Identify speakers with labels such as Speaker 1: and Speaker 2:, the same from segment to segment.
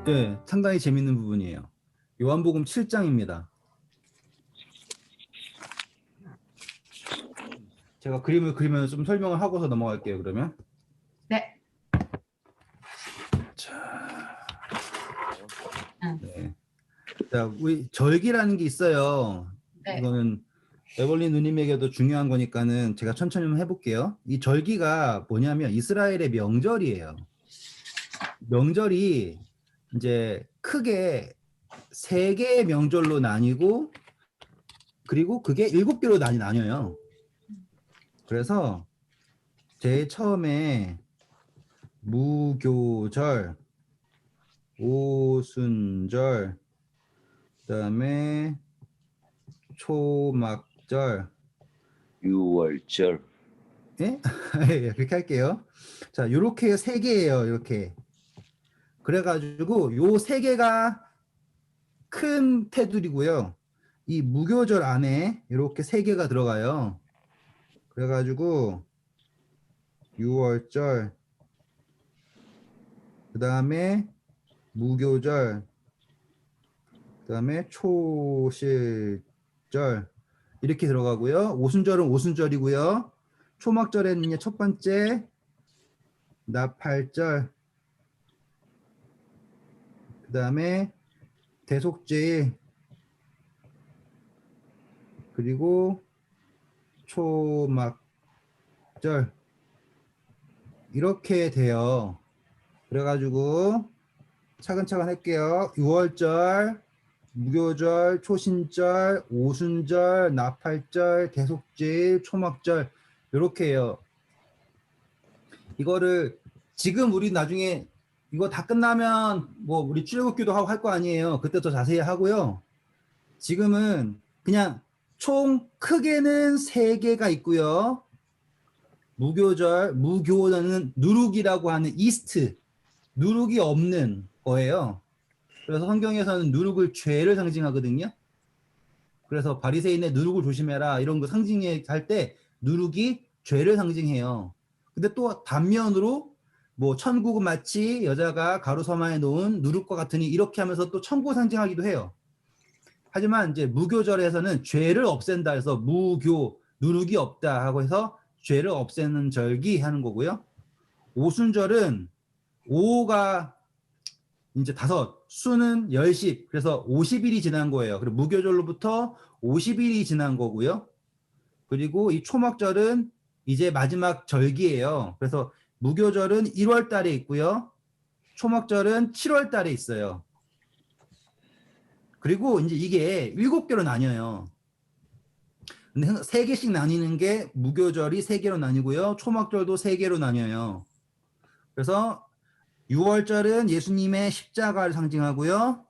Speaker 1: 네, 상당히 재밌는 부분이에요. 요한복음 7장입니다. 제가 그림을 그리면 좀 설명을 하고서 넘어갈게요, 그러면.
Speaker 2: 네.
Speaker 1: 자,
Speaker 2: 응.
Speaker 1: 네. 자, 우리 절기라는 게 있어요.
Speaker 2: 네.
Speaker 1: 이거는 에벌린 누님에게도 중요한 거니까는 제가 천천히 한번 해볼게요. 이 절기가 뭐냐면 이스라엘의 명절이에요. 명절이 이제 크게 세 개의 명절로 나뉘고, 그리고 그게 7개로 나뉘어요. 그래서 제일 처음에 무교절, 오순절, 그다음에 초막절,
Speaker 3: 유월절.
Speaker 1: 예? 예, 그렇게 할게요. 자, 요렇게 세 개예요. 이렇게. 그래가지고 요 세 개가 큰 테두리고요. 이 무교절 안에 이렇게 세 개가 들어가요. 그래가지고 6월절, 그 다음에 무교절, 그 다음에 초실절 이렇게 들어가고요. 오순절은 오순절이고요. 초막절에는 첫 번째 나팔절, 그 다음에 대속제일, 그리고 초막절 이렇게 돼요. 그래가지고 차근차근 할게요. 6월절, 무교절, 초신절, 오순절, 나팔절, 대속제일, 초막절 이렇게 해요. 이거를 지금 우리 나중에 이거 다 끝나면 뭐 우리 출애굽기도 하고 할 거 아니에요. 그때 더 자세히 하고요. 지금은 그냥 총 크게는 3개가 있고요. 무교절은 누룩이라고 하는 이스트, 누룩이 없는 거예요. 그래서 성경에서는 누룩을 죄를 상징하거든요. 그래서 바리새인의 누룩을 조심해라 이런 거 상징할 때 누룩이 죄를 상징해요. 근데 또 반면으로 뭐 천국은 마치 여자가 가루서마에 놓은 누룩과 같으니 이렇게 하면서 또 천국 상징하기도 해요. 하지만 이제 무교절에서는 죄를 없앤다 해서 무교, 누룩이 없다 하고 해서 죄를 없애는 절기 하는 거고요. 오순절은 오가 이제 5, 수는 10십, 그래서 50일이 지난 거예요. 그리고 무교절로부터 50일이 지난 거고요. 그리고 이 초막절은 이제 마지막 절기예요. 그래서 무교절은 1월 달에 있고요. 초막절은 7월 달에 있어요. 그리고 이제 이게 7개로 나뉘어요. 근데 3개씩 나뉘는 게 무교절이 3개로 나뉘고요. 초막절도 3개로 나뉘어요. 그래서 6월절은 예수님의 십자가를 상징하고요.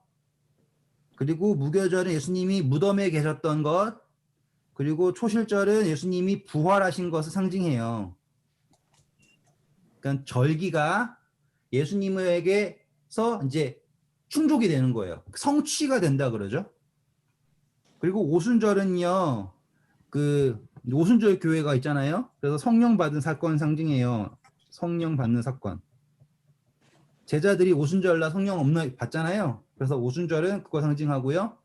Speaker 1: 그리고 무교절은 예수님이 무덤에 계셨던 것, 그리고 초실절은 예수님이 부활하신 것을 상징해요. 그러니까 절기가 예수님에게서 이제 충족이 되는 거예요. 성취가 된다 그러죠. 그리고 오순절은요, 그 오순절 교회가 있잖아요. 그래서 성령 받은 사건 상징해요. 성령 받는 사건. 제자들이 오순절날 성령 없나 받잖아요. 그래서 오순절은 그거 상징하고요.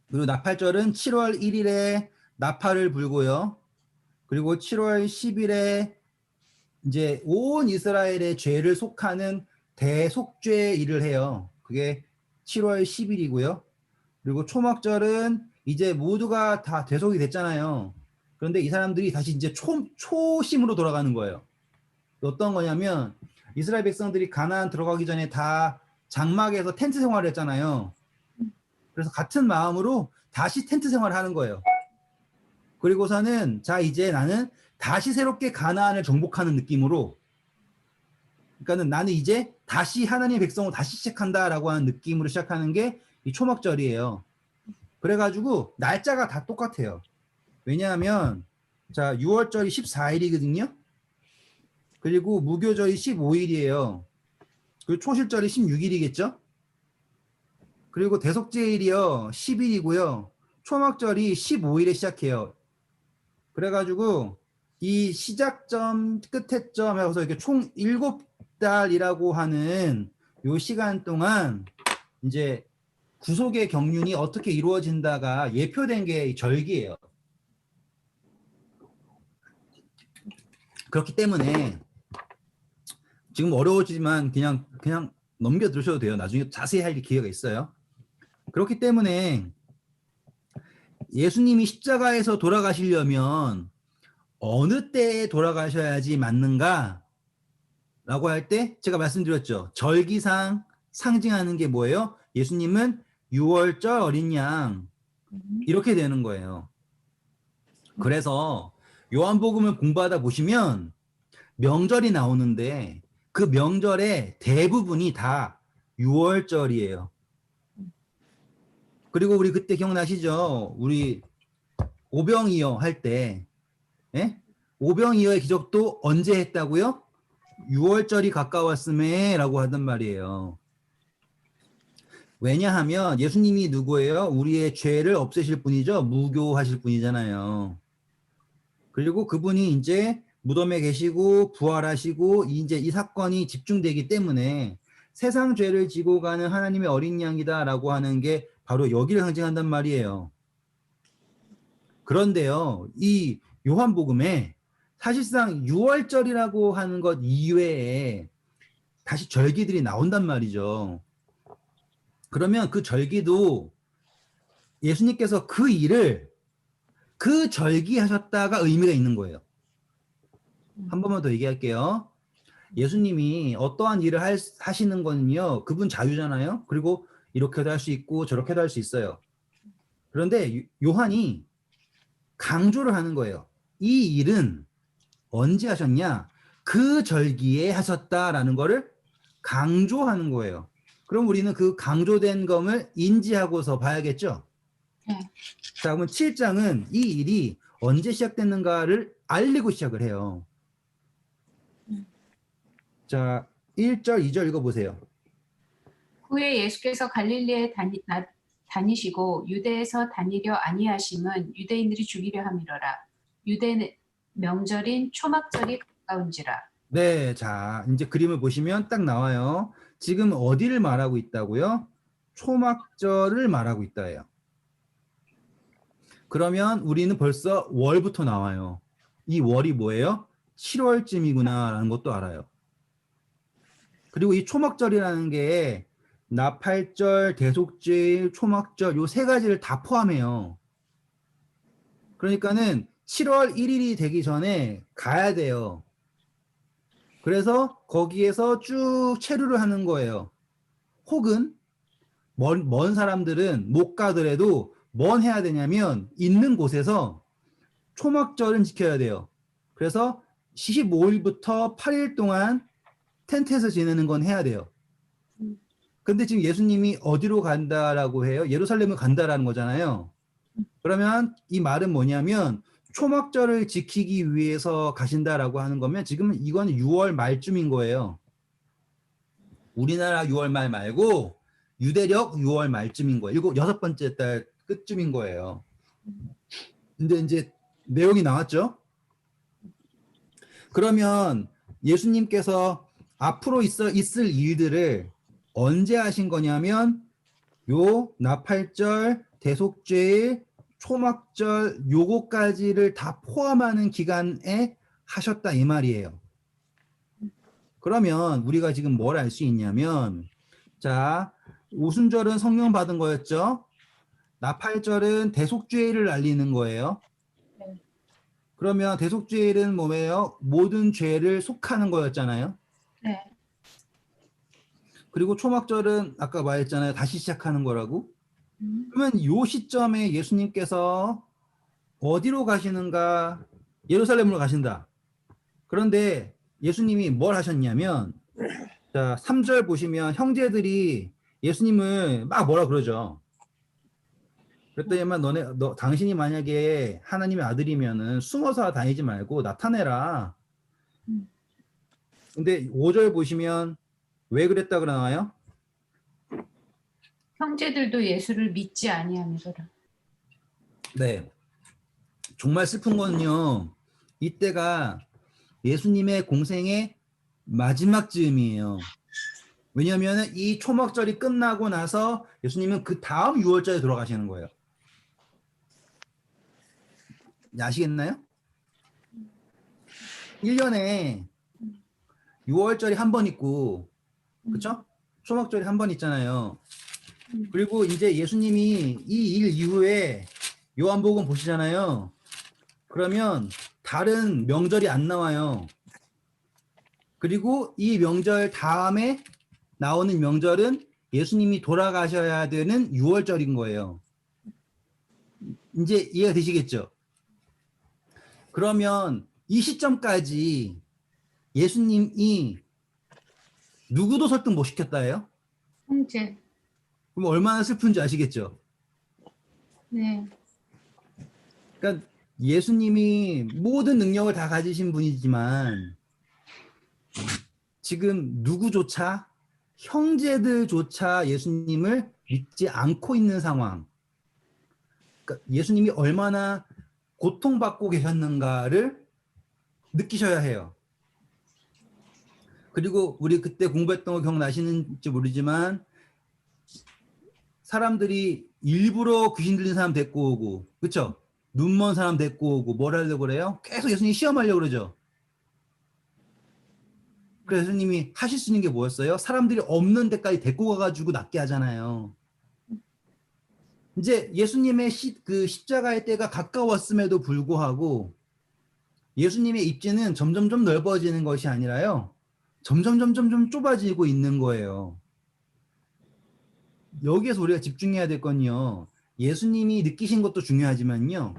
Speaker 1: 그리고 나팔절은 7월 1일에 나팔을 불고요. 그리고 7월 10일에 이제 온 이스라엘의 죄를 속하는 대속죄일을 해요. 그게 7월 10일이고요. 그리고 초막절은 이제 모두가 다 대속이 됐잖아요. 그런데 이 사람들이 다시 이제 초심으로 돌아가는 거예요. 어떤 거냐면 이스라엘 백성들이 가나안 들어가기 전에 다 장막에서 텐트 생활을 했잖아요. 그래서 같은 마음으로 다시 텐트 생활을 하는 거예요. 그리고서는 자 이제 나는 다시 새롭게 가나안을 정복하는 느낌으로, 그러니까는 나는 이제 다시 하나님의 백성을 다시 시작한다라고 하는 느낌으로 시작하는 게 이 초막절이에요. 그래가지고 날짜가 다 똑같아요. 왜냐하면 자 6월절이 14일이거든요. 그리고 무교절이 15일이에요. 그리고 초실절이 16일이겠죠. 그리고 대속제일이요 10일이고요. 초막절이 15일에 시작해요. 그래가지고 이 시작점, 끝에점 해서 이렇게 총 달이라고 하는 요 시간 동안 이제 구속의 경륜이 어떻게 이루어진다가 예표된 게 이 절기예요. 그렇기 때문에 지금 어려워지지만 그냥 넘겨 들으셔도 돼요. 나중에 자세히 할 기회가 있어요. 그렇기 때문에 예수님이 십자가에서 돌아가시려면 어느 때에 돌아가셔야지 맞는가? 라고 할 때 제가 말씀드렸죠. 절기상 상징하는 게 뭐예요? 예수님은 6월절 어린 양 이렇게 되는 거예요. 그래서 요한복음을 공부하다 보시면 명절이 나오는데 그 명절의 대부분이 다 6월절이에요. 그리고 우리 그때 기억나시죠? 우리 오병이어 할 때, 예? 오병이어의 기적도 언제 했다고요? 6월절이 가까웠음에 라고 하단 말이에요. 왜냐하면 예수님이 누구예요? 우리의 죄를 없애실 분이죠. 무교하실 분이잖아요. 그리고 그분이 이제 무덤에 계시고 부활하시고 이제 이 사건이 집중되기 때문에 세상 죄를 지고 가는 하나님의 어린 양이다라고 하는 게 바로 여기를 상징한단 말이에요. 그런데요, 이 요한복음에 사실상 6월절이라고 하는 것 이외에 다시 절기들이 나온단 말이죠. 그러면 그 절기도 예수님께서 그 일을 그 절기 하셨다가 의미가 있는 거예요. 한 번만 더 얘기할게요. 예수님이 어떠한 일을 하시는 거는요, 그분 자유잖아요. 그리고 이렇게도 할 수 있고 저렇게도 할 수 있어요. 그런데 요한이 강조를 하는 거예요. 이 일은 언제 하셨냐? 그 절기에 하셨다라는 거를 강조하는 거예요. 그럼 우리는 그 강조된 점을 인지하고서 봐야겠죠?
Speaker 2: 네.
Speaker 1: 자, 그러면 7장은 이 일이 언제 시작됐는가를 알리고 시작을 해요. 자, 1절, 2절 읽어보세요.
Speaker 2: 후에 예수께서 갈릴리에 다니시고 유대에서 다니려 아니하심은 유대인들이 죽이려 함이로라. 유대 명절인 초막절이 가까운지라.
Speaker 1: 네, 자, 이제 그림을 보시면 딱 나와요. 지금 어디를 말하고 있다고요? 초막절을 말하고 있다예요. 그러면 우리는 벌써 월부터 나와요. 이 월이 뭐예요? 7월쯤이구나라는 것도 알아요. 그리고 이 초막절이라는 게 나팔절, 대속죄일, 초막절 요 세 가지를 다 포함해요. 그러니까는 7월 1일이 되기 전에 가야 돼요. 그래서 거기에서 쭉 체류를 하는 거예요. 혹은 먼 사람들은 못 가더라도 뭔 해야 되냐면 있는 곳에서 초막절은 지켜야 돼요. 그래서 15일부터 8일 동안 텐트에서 지내는 건 해야 돼요. 근데 지금 예수님이 어디로 간다라고 해요? 예루살렘을 간다라는 거잖아요. 그러면 이 말은 뭐냐면 초막절을 지키기 위해서 가신다라고 하는 거면 지금 이건 6월 말쯤인 거예요. 우리나라 6월 말 말고 유대력 6월 말쯤인 거예요. 여섯 번째 달 끝쯤인 거예요. 근데 이제 내용이 나왔죠? 그러면 예수님께서 앞으로 있을 일들을 언제 하신 거냐면 요 나팔절, 대속죄일, 초막절 요거까지를 다 포함하는 기간에 하셨다 이 말이에요. 그러면 우리가 지금 뭘 알 수 있냐면 자, 오순절은 성령 받은 거였죠. 나팔절은 대속죄일을 알리는 거예요. 그러면 대속죄일은 뭐예요? 모든 죄를 속하는 거였잖아요.
Speaker 2: 네.
Speaker 1: 그리고 초막절은 아까 말했잖아요. 다시 시작하는 거라고. 그러면 요 시점에 예수님께서 어디로 가시는가? 예루살렘으로 가신다. 그런데 예수님이 뭘 하셨냐면 자, 3절 보시면 형제들이 예수님을 막 뭐라 그러죠. 그랬더니만 당신이 만약에 하나님의 아들이면은 숨어서 다니지 말고 나타내라. 근데 5절 보시면 왜 그랬다 그러나요?
Speaker 2: 형제들도 예수를 믿지 아니하미로라.
Speaker 1: 네. 정말 슬픈 거는요. 이때가 예수님의 공생의 마지막 즈음이에요. 왜냐하면 이 초막절이 끝나고 나서 예수님은 그 다음 6월절에 돌아가시는 거예요. 아시겠나요? 1년에 6월절이 한 번 있고, 그쵸? 초막절이 한 번 있잖아요. 그리고 이제 예수님이 이 일 이후에 요한복음 보시잖아요. 그러면 다른 명절이 안 나와요. 그리고 이 명절 다음에 나오는 명절은 예수님이 돌아가셔야 되는 6월절인 거예요. 이제 이해가 되시겠죠? 그러면 이 시점까지 예수님이 누구도 설득 못 시켰다예요?
Speaker 2: 형제.
Speaker 1: 그럼 얼마나 슬픈지 아시겠죠?
Speaker 2: 네.
Speaker 1: 그러니까 예수님이 모든 능력을 다 가지신 분이지만 지금 누구조차 형제들조차 예수님을 믿지 않고 있는 상황. 그러니까 예수님이 얼마나 고통받고 계셨는가를 느끼셔야 해요. 그리고 우리 그때 공부했던 거 기억나시는지 모르지만 사람들이 일부러 귀신 들린 사람 데리고 오고, 그렇죠? 눈먼 사람 데리고 오고 뭘 하려고 그래요? 계속 예수님 시험하려고 그러죠. 그래서 예수님이 하실 수 있는 게 뭐였어요? 사람들이 없는 데까지 데리고 가가지고 낫게 하잖아요. 이제 예수님의 그 십자가의 때가 가까웠음에도 불구하고 예수님의 입지는 점점점 넓어지는 것이 아니라요. 점점 좁아지고 있는 거예요. 여기에서 우리가 집중해야 될 건요. 예수님이 느끼신 것도 중요하지만요.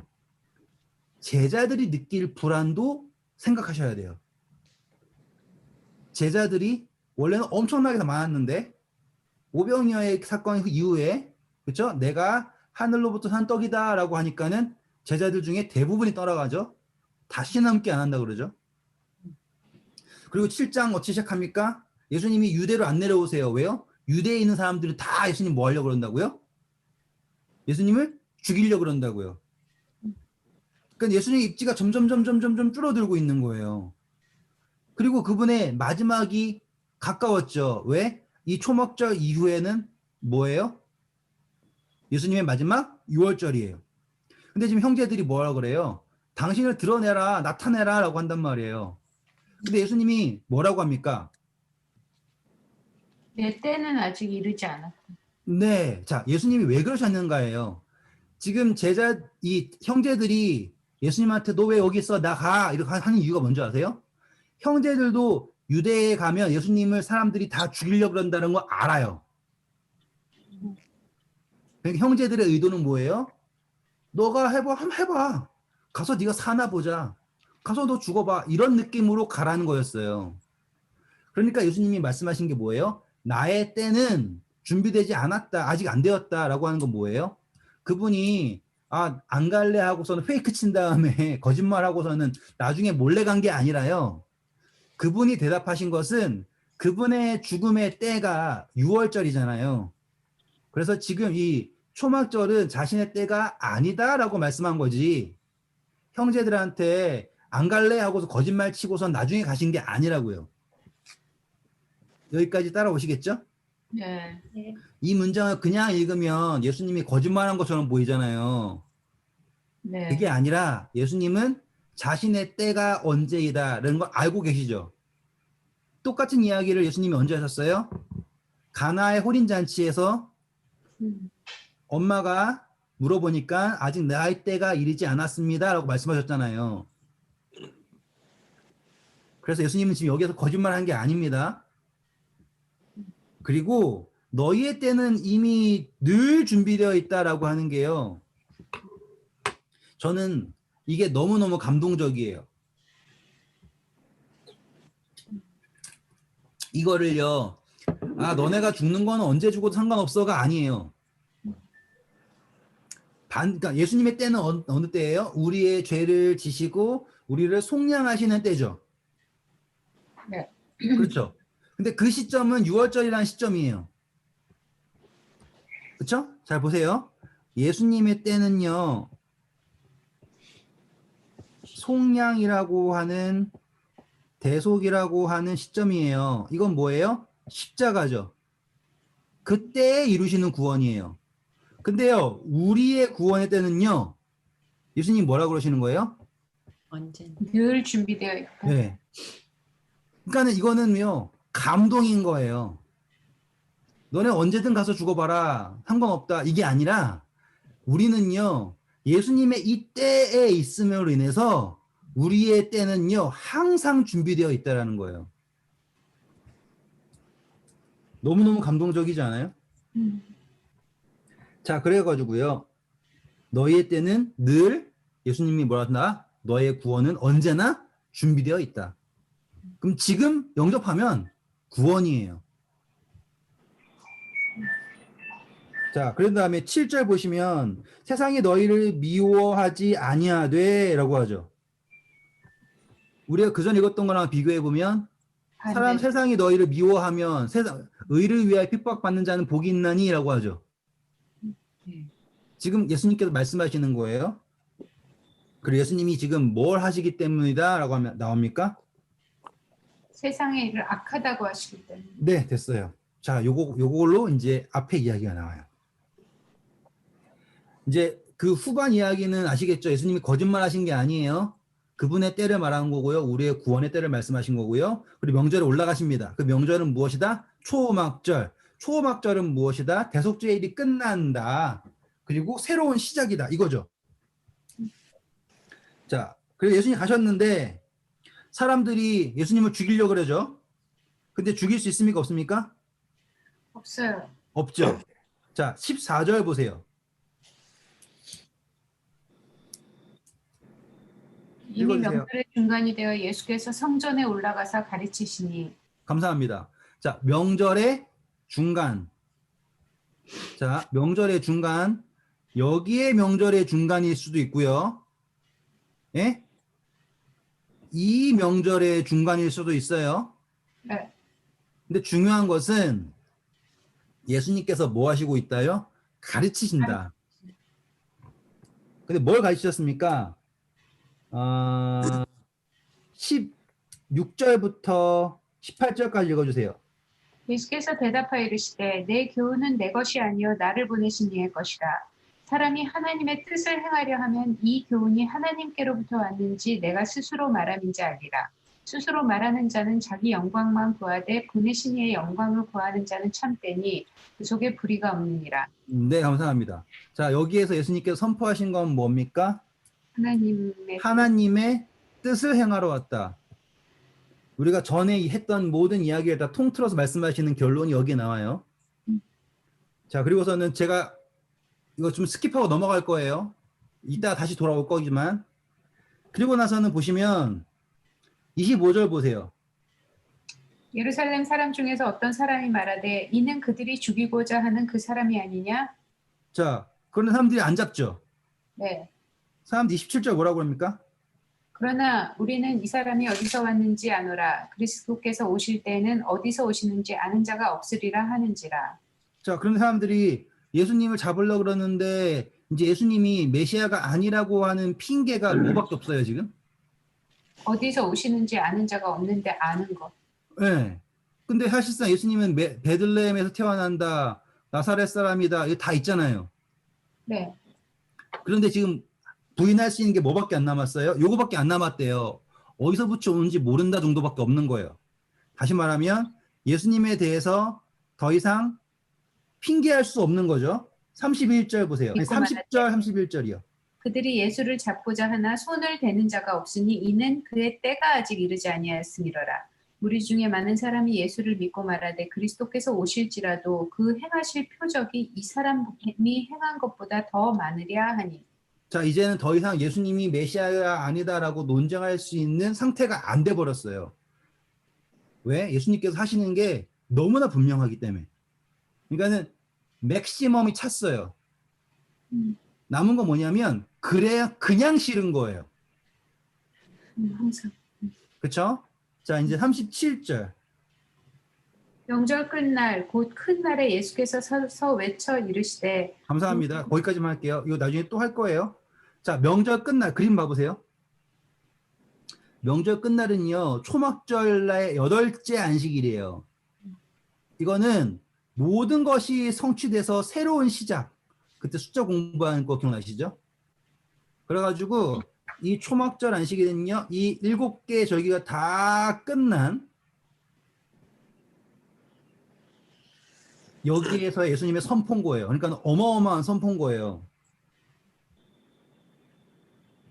Speaker 1: 제자들이 느낄 불안도 생각하셔야 돼요. 제자들이 원래는 엄청나게 많았는데 오병이어의 사건 이후에 그렇죠? 내가 하늘로부터 산 떡이다라고 하니까는 제자들 중에 대부분이 떠나가죠. 다시는 함께 안 한다 그러죠. 그리고 7장 어찌 시작합니까? 예수님이 유대로 안 내려오세요. 왜요? 유대에 있는 사람들이 다 예수님 뭐 하려고 그런다고요? 예수님을 죽이려고 그런다고요. 그러니까 예수님의 입지가 점점 줄어들고 있는 거예요. 그리고 그분의 마지막이 가까웠죠. 왜? 이 초막절 이후에는 뭐예요? 예수님의 마지막 6월절이에요. 근데 지금 형제들이 뭐라 그래요? 당신을 드러내라, 나타내라 라고 한단 말이에요. 근데 예수님이 뭐라고 합니까?
Speaker 2: 내 때는 아직 이르지 않았다.
Speaker 1: 네. 자, 예수님이 왜 그러셨는가예요. 지금 이 형제들이 예수님한테 너 왜 여기 있어? 나 가. 이렇게 하는 이유가 뭔지 아세요? 형제들도 유대에 가면 예수님을 사람들이 다 죽이려고 그런다는 거 알아요. 그러니까 형제들의 의도는 뭐예요? 너가 해봐, 한번 해봐. 가서 네가 사나 보자. 가서 너 죽어봐. 이런 느낌으로 가라는 거였어요. 그러니까 예수님이 말씀하신 게 뭐예요? 나의 때는 준비되지 않았다. 아직 안 되었다라고 하는 건 뭐예요? 그분이 안 갈래 하고서는 페이크 친 다음에 거짓말 하고서는 나중에 몰래 간 게 아니라요. 그분이 대답하신 것은 그분의 죽음의 때가 6월절이잖아요. 그래서 지금 이 초막절은 자신의 때가 아니다라고 말씀한 거지. 형제들한테 안 갈래 하고서 거짓말 치고선 나중에 가신 게 아니라고요. 여기까지 따라오시겠죠?
Speaker 2: 네.
Speaker 1: 이 문장을 그냥 읽으면 예수님이 거짓말한 것처럼 보이잖아요.
Speaker 2: 네.
Speaker 1: 그게 아니라 예수님은 자신의 때가 언제이다라는 걸 알고 계시죠. 똑같은 이야기를 예수님이 언제 하셨어요? 가나의 혼인잔치에서 엄마가 물어보니까 아직 나의 때가 이르지 않았습니다 라고 말씀하셨잖아요. 그래서 예수님은 지금 여기서 거짓말한 게 아닙니다. 그리고 너희의 때는 이미 늘 준비되어 있다라고 하는 게요. 저는 이게 너무너무 감동적이에요. 이거를요. 너네가 죽는 건 언제 죽어도 상관없어가 아니에요. 그러니까 예수님의 때는 어느 때예요? 우리의 죄를 지시고 우리를 속량하시는 때죠.
Speaker 2: 네.
Speaker 1: 그렇죠. 근데 그 시점은 6월절이라는 시점이에요. 그렇죠? 잘 보세요. 예수님의 때는요. 속량이라고 하는 대속이라고 하는 시점이에요. 이건 뭐예요? 십자가죠. 그때 이루시는 구원이에요. 근데요, 우리의 구원의 때는요, 예수님 뭐라고 그러시는 거예요?
Speaker 4: 언제나.
Speaker 2: 늘 준비되어 있다.
Speaker 1: 네. 그러니까 이거는요, 감동인 거예요. 너네 언제든 가서 죽어봐라. 상관없다. 이게 아니라 우리는요, 예수님의 이 때에 있음으로 인해서 우리의 때는요, 항상 준비되어 있다라는 거예요. 너무너무 감동적이지 않아요? 자, 그래가지고요, 너희의 때는 늘 예수님이 뭐라 한다? 너의 구원은 언제나 준비되어 있다. 그럼 지금 영접하면 구원이에요. 자, 그런 다음에 7절 보시면 세상이 너희를 미워하지 아니하되 라고 하죠. 우리가 그전 읽었던 거랑 비교해 보면 사람
Speaker 2: 반대.
Speaker 1: 세상이 너희를 미워하면 세상 의를 위하여 핍박받는 자는 복이 있나니 라고 하죠.
Speaker 4: 네.
Speaker 1: 지금 예수님께서 말씀하시는 거예요. 그리고 예수님이 지금 뭘 하시기 때문이다 라고 하면 나옵니까?
Speaker 2: 세상의 일을 악하다고 하시기 때문에.
Speaker 1: 네, 됐어요. 자, 요걸로 이제 앞에 이야기가 나와요. 이제 그 후반 이야기는 아시겠죠? 예수님이 거짓말 하신 게 아니에요. 그분의 때를 말한 거고요. 우리의 구원의 때를 말씀하신 거고요. 그리고 명절에 올라가십니다. 그 명절은 무엇이다? 초막절. 초막절은 무엇이다? 대속죄의 일이 끝난다. 그리고 새로운 시작이다. 이거죠. 자, 그래서 예수님 가셨는데 사람들이 예수님을 죽이려고 그러죠. 근데 죽일 수 있습니까? 없습니까?
Speaker 2: 없어요.
Speaker 1: 없죠. 자, 14절 보세요.
Speaker 2: 이미
Speaker 1: 읽어주세요.
Speaker 2: 명절의 중간이 되어 예수께서 성전에 올라가사 가르치시니.
Speaker 1: 감사합니다. 자, 명절의 중간. 자, 명절의 중간. 여기에 명절의 중간일 수도 있고요. 예? 이 명절의 중간일 수도 있어요.
Speaker 2: 네.
Speaker 1: 근데 중요한 것은 예수님께서 뭐 하시고 있다요? 가르치신다. 근데 뭘 가르치셨습니까? 16절부터 18절까지 읽어주세요.
Speaker 2: 예수께서 대답하여 이르시되 내 교훈은 내 것이 아니요 나를 보내신 이의 것이라. 사람이 하나님의 뜻을 행하려 하면 이 교훈이 하나님께로부터 왔는지 내가 스스로 말함인지 알리라. 스스로 말하는 자는 자기 영광만 구하되 보내신 이의 영광을 구하는 자는 참되니 그 속에 불의가 없느니라.
Speaker 1: 네, 감사합니다. 자, 여기에서 예수님께서 선포하신 건 뭡니까? 하나님의 뜻을 행하러 왔다. 우리가 전에 했던 모든 이야기를 다 통틀어서 말씀하시는 결론이 여기에 나와요. 자, 그리고서는 제가 이거 좀 스킵하고 넘어갈 거예요. 이따 다시 돌아올 거지만. 그리고 나서는 보시면 25절 보세요.
Speaker 2: 예루살렘 사람 중에서 어떤 사람이 말하되 이는 그들이 죽이고자 하는 그 사람이 아니냐?
Speaker 1: 자, 그런 사람들이 안 잡죠.
Speaker 2: 네.
Speaker 1: 사람들 27절 뭐라고 합니까?
Speaker 2: 그러나 우리는 이 사람이 어디서 왔는지 아노라. 그리스도께서 오실 때에는 어디서 오시는지 아는 자가 없으리라 하는지라.
Speaker 1: 자, 그런 사람들이 예수님을 잡으려고 그러는데 이제 예수님이 메시아가 아니라고 하는 핑계가 뭐밖에 없어요, 지금?
Speaker 2: 어디서 오시는지 아는 자가 없는데 아는 것.
Speaker 1: 네. 근데 사실상 예수님은 베들레헴에서 태어난다, 나사렛 사람이다, 이거 다 있잖아요.
Speaker 2: 네.
Speaker 1: 그런데 지금 부인할 수 있는 게 뭐밖에 안 남았어요? 요거밖에 안 남았대요. 어디서부터 오는지 모른다 정도밖에 없는 거예요. 다시 말하면 예수님에 대해서 더 이상 핑계할 수 없는 거죠. 31절 보세요. 아니, 30절, 31절이요.
Speaker 2: 그들이 예수를 잡고자 하나 손을 대는 자가 없으니 이는 그의 때가 아직 이르지 아니하였음이로라. 무리 중에 많은 사람이 예수를 믿고 말하되 그리스도께서 오실지라도 그 행하실 표적이 이 사람이 행한 것보다 더 많으랴 하니.
Speaker 1: 자, 이제는 더 이상 예수님이 메시아가 아니다라고 논쟁할 수 있는 상태가 안 돼 버렸어요. 왜? 예수님께서 하시는 게 너무나 분명하기 때문에. 그러니까는 맥시멈이 찼어요. 남은 건 뭐냐면 그래야 그냥 싫은 거예요.
Speaker 2: 항상.
Speaker 1: 그렇죠? 자, 이제 37절.
Speaker 2: 명절 끝날 곧 큰 날에 예수께서 서서 외쳐 이르시되.
Speaker 1: 감사합니다. 거기까지만 할게요. 이거 나중에 또 할 거예요. 자, 명절 끝날 그림 봐보세요. 명절 끝날은요, 초막절날 8째 안식일이에요. 이거는 모든 것이 성취돼서 새로운 시작. 그때 숫자 공부하는 거 기억나시죠? 그래가지고 이 초막절 안식일은요, 이 7개 절기가 다 끝난 여기에서 예수님의 선포인 거예요. 그러니까 어마어마한 선포인 거예요.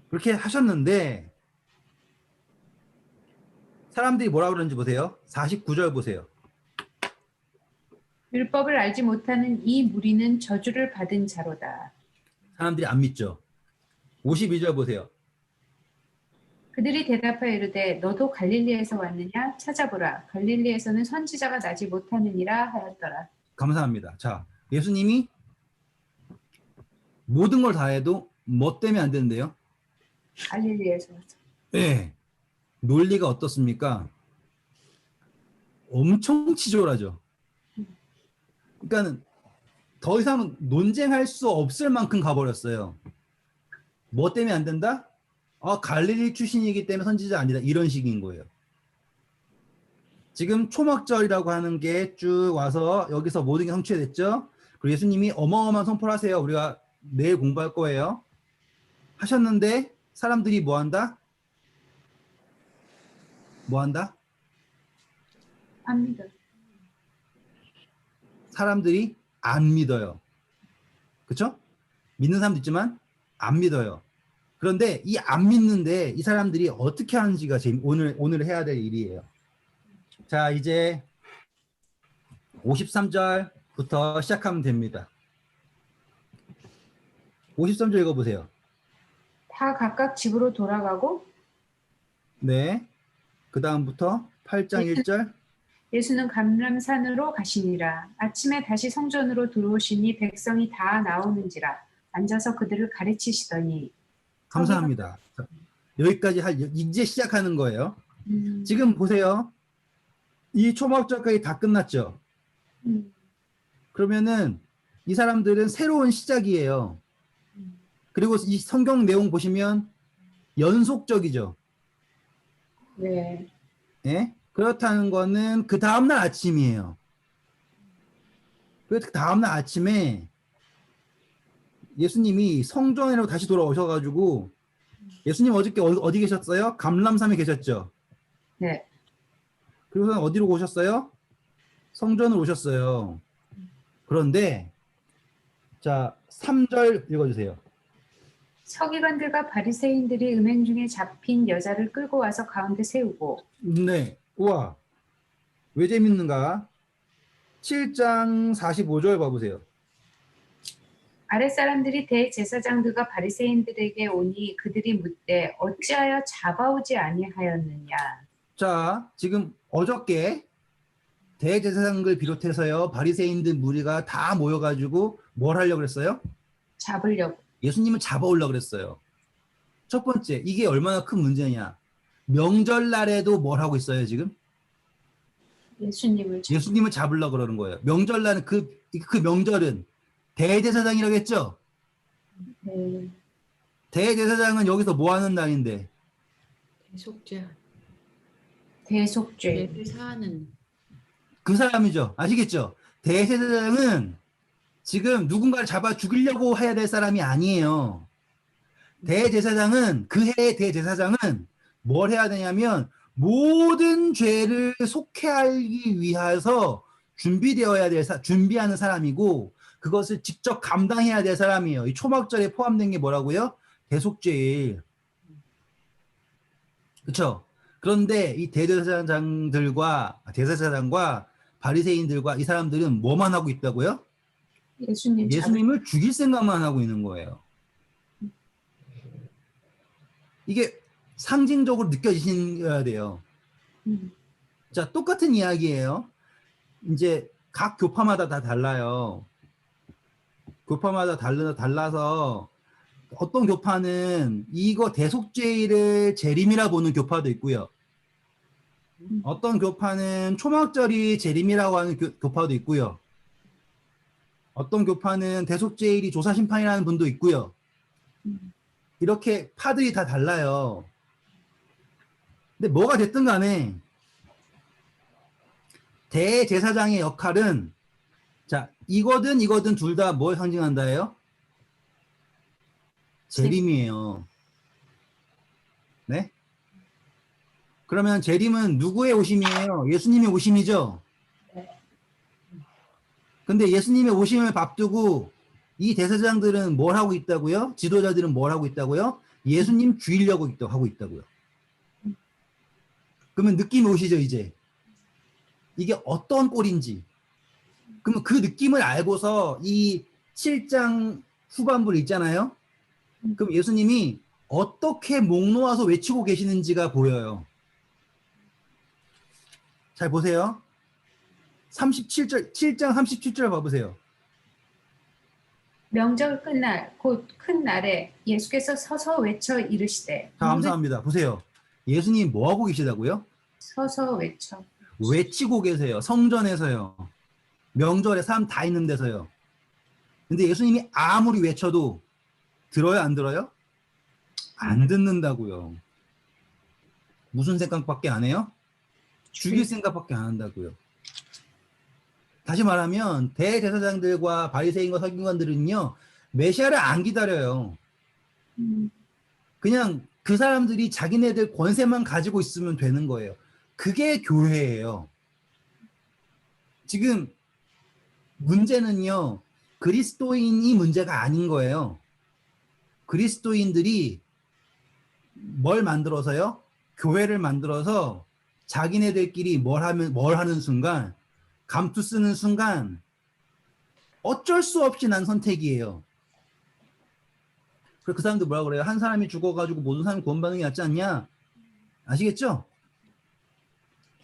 Speaker 1: 그렇게 하셨는데 사람들이 뭐라 그러는지 보세요. 49절 보세요.
Speaker 2: 율법을 알지 못하는 이 무리는 저주를 받은 자로다.
Speaker 1: 사람들이 안 믿죠. 52절 보세요.
Speaker 2: 그들이 대답하여 이르되 너도 갈릴리에서 왔느냐? 찾아보라. 갈릴리에서는 선지자가 나지 못하느니라 하였더라.
Speaker 1: 감사합니다. 자, 예수님이 모든 걸 다 해도 뭐 때문에 안 되는데요?
Speaker 2: 갈릴리에서.
Speaker 1: 네. 논리가 어떻습니까? 엄청 치졸하죠. 그러니까 더 이상 논쟁할 수 없을 만큼 가버렸어요. 뭐 때문에 안 된다? 갈릴리 출신이기 때문에 선지자 아니다. 이런 식인 거예요. 지금 초막절이라고 하는 게 쭉 와서 여기서 모든 게 성취됐죠. 그리고 예수님이 어마어마한 선포를 하세요. 우리가 내일 공부할 거예요. 하셨는데 사람들이 뭐 한다? 뭐 한다?
Speaker 2: 합니다.
Speaker 1: 사람들이 안 믿어요. 그렇죠? 믿는 사람도 있지만 안 믿어요. 그런데 이 안 믿는데 이 사람들이 어떻게 하는지가 오늘 해야 될 일이에요. 자, 이제 53절부터 시작하면 됩니다. 53절 읽어보세요.
Speaker 2: 다 각각 집으로 돌아가고
Speaker 1: 네. 그 다음부터 8장 1절.
Speaker 2: 예수는 감람산으로 가시니라. 아침에 다시 성전으로 들어오시니 백성이 다 나오는지라. 앉아서 그들을 가르치시더니.
Speaker 1: 감사합니다. 자, 여기까지 이제 시작하는 거예요. 지금 보세요. 이 초막절까지 다 끝났죠. 그러면은 이 사람들은 새로운 시작이에요. 그리고 이 성경 내용 보시면 연속적이죠.
Speaker 2: 네.
Speaker 1: 예? 그렇다는 거는 그 다음날 아침이에요. 그 다음날 아침에 예수님이 성전으로 다시 돌아오셔가지고 예수님 어저께 어디 계셨어요? 감람산에 계셨죠.
Speaker 2: 네.
Speaker 1: 그리고 어디로 오셨어요? 성전으로 오셨어요. 그런데 자 3절 읽어주세요.
Speaker 2: 서기관들과 바리새인들이 음행 중에 잡힌 여자를 끌고 와서 가운데 세우고.
Speaker 1: 네. 우와. 왜 재밌는가? 7장 45절 봐보세요.
Speaker 2: 아랫사람들이 대제사장들과 바리새인들에게 오니 그들이 묻되 어찌하여 잡아오지 아니하였느냐.
Speaker 1: 자, 지금 어저께 대제사장들 비롯해서요 바리새인들 무리가 다 모여가지고 뭘 하려고 그랬어요?
Speaker 2: 잡으려고.
Speaker 1: 예수님을 잡아오려고 그랬어요. 첫 번째, 이게 얼마나 큰 문제냐? 명절날에도 뭘 하고 있어요 지금? 예수님을 잡으려고 그러는 거예요. 명절날은 그 명절은 대제사장이라고 했죠?
Speaker 2: 네.
Speaker 1: 대제사장은 여기서 뭐 하는 날인데?
Speaker 4: 대속죄.
Speaker 2: 대속죄.
Speaker 4: 죄를 사하는.
Speaker 1: 그 사람이죠. 아시겠죠? 대제사장은 지금 누군가를 잡아 죽이려고 해야 될 사람이 아니에요. 대제사장은 그 해의 대제사장은 뭘 해야 되냐면 모든 죄를 속해하기 위해서 준비하는 사람이고 그것을 직접 감당해야 될 사람이에요. 이 초막절에 포함된 게 뭐라고요? 대속죄일. 그렇죠? 그런데 이 대제사장과 바리새인들과 이 사람들은 뭐만 하고 있다고요? 예수님을 죽일 생각만 하고 있는 거예요. 이게 상징적으로 느껴지셔야 돼요. 자, 똑같은 이야기예요. 이제 각 교파마다 다 달라요. 교파마다 달라서 어떤 교파는 이거 대속죄일을 재림이라 보는 교파도 있고요. 어떤 교파는 초막절이 재림이라고 하는 교파도 있고요. 어떤 교파는 대속죄일이 조사심판이라는 분도 있고요. 이렇게 파들이 다 달라요. 근데 뭐가 됐든 간에 대제사장의 역할은 자, 이거든 둘 다 뭘 상징한다예요? 재림이에요. 네? 그러면 재림은 누구의 오심이에요? 예수님의 오심이죠? 근데 예수님의 오심을 앞두고 이 대제사장들은 뭘 하고 있다고요? 지도자들은 뭘 하고 있다고요? 예수님 죽이려고 하고 있다고요. 그러면 느낌이 오시죠, 이제? 이게 어떤 꼴인지. 그러면 그 느낌을 알고서 이 7장 후반부를 읽잖아요. 그럼 예수님이 어떻게 목 놓아서 외치고 계시는지가 보여요. 잘 보세요. 37절, 7장 37절 봐보세요.
Speaker 2: 명절 끝날 곧 큰 날에 예수께서 서서 외쳐 이르시되
Speaker 1: 자, 감사합니다. 보세요. 예수님 뭐 하고 계시다고요?
Speaker 2: 서서 외쳐
Speaker 1: 외치고 계세요. 성전에서요. 명절에 사람 다 있는 데서요. 근데 예수님이 아무리 외쳐도 들어요, 안 들어요? 안 듣는다고요. 무슨 생각밖에 안 해요? 죽일 생각밖에 안 한다고요. 다시 말하면 대제사장들과 바리새인과 서기관들은요, 메시아를 안 기다려요. 그냥 그 사람들이 자기네들 권세만 가지고 있으면 되는 거예요. 그게 교회예요. 지금 문제는요, 그리스도인이 문제가 아닌 거예요. 그리스도인들이 뭘 만들어서요? 교회를 만들어서 자기네들끼리 뭘 하는 순간, 감투 쓰는 순간 어쩔 수 없이 난 선택이에요. 그래서 그 사람들 뭐라 그래요? 한 사람이 죽어가지고 모든 사람이 구원받는 게 낫지 않냐? 아시겠죠?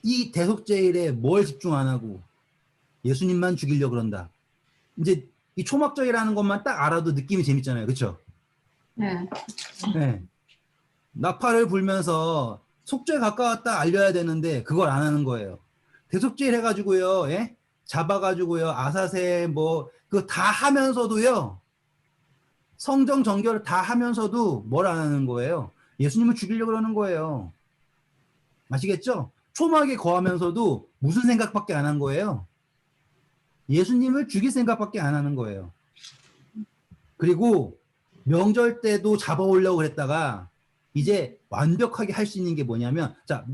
Speaker 1: 이 대속죄일에 뭘 집중 안 하고 예수님만 죽이려고 그런다. 이제 이 초막절이라는 것만 딱 알아도 느낌이 재밌잖아요. 그렇죠?
Speaker 2: 네.
Speaker 1: 네. 나팔을 불면서 속죄에 가까웠다 알려야 되는데 그걸 안 하는 거예요. 대속죄일 해가지고요. 예? 잡아가지고요. 아사세 뭐 그거 다 하면서도요. 성정 정결을 다 하면서도 뭘 안 하는 거예요. 예수님을 죽이려고 그러는 거예요. 아시겠죠? 초막에 거하면서도 무슨 생각밖에 안 한 거예요. 예수님을 죽일 생각밖에 안 하는 거예요. 그리고 명절 때도 잡아오려고 그랬다가 이제 완벽하게 할 수 있는 게 뭐냐면, 자,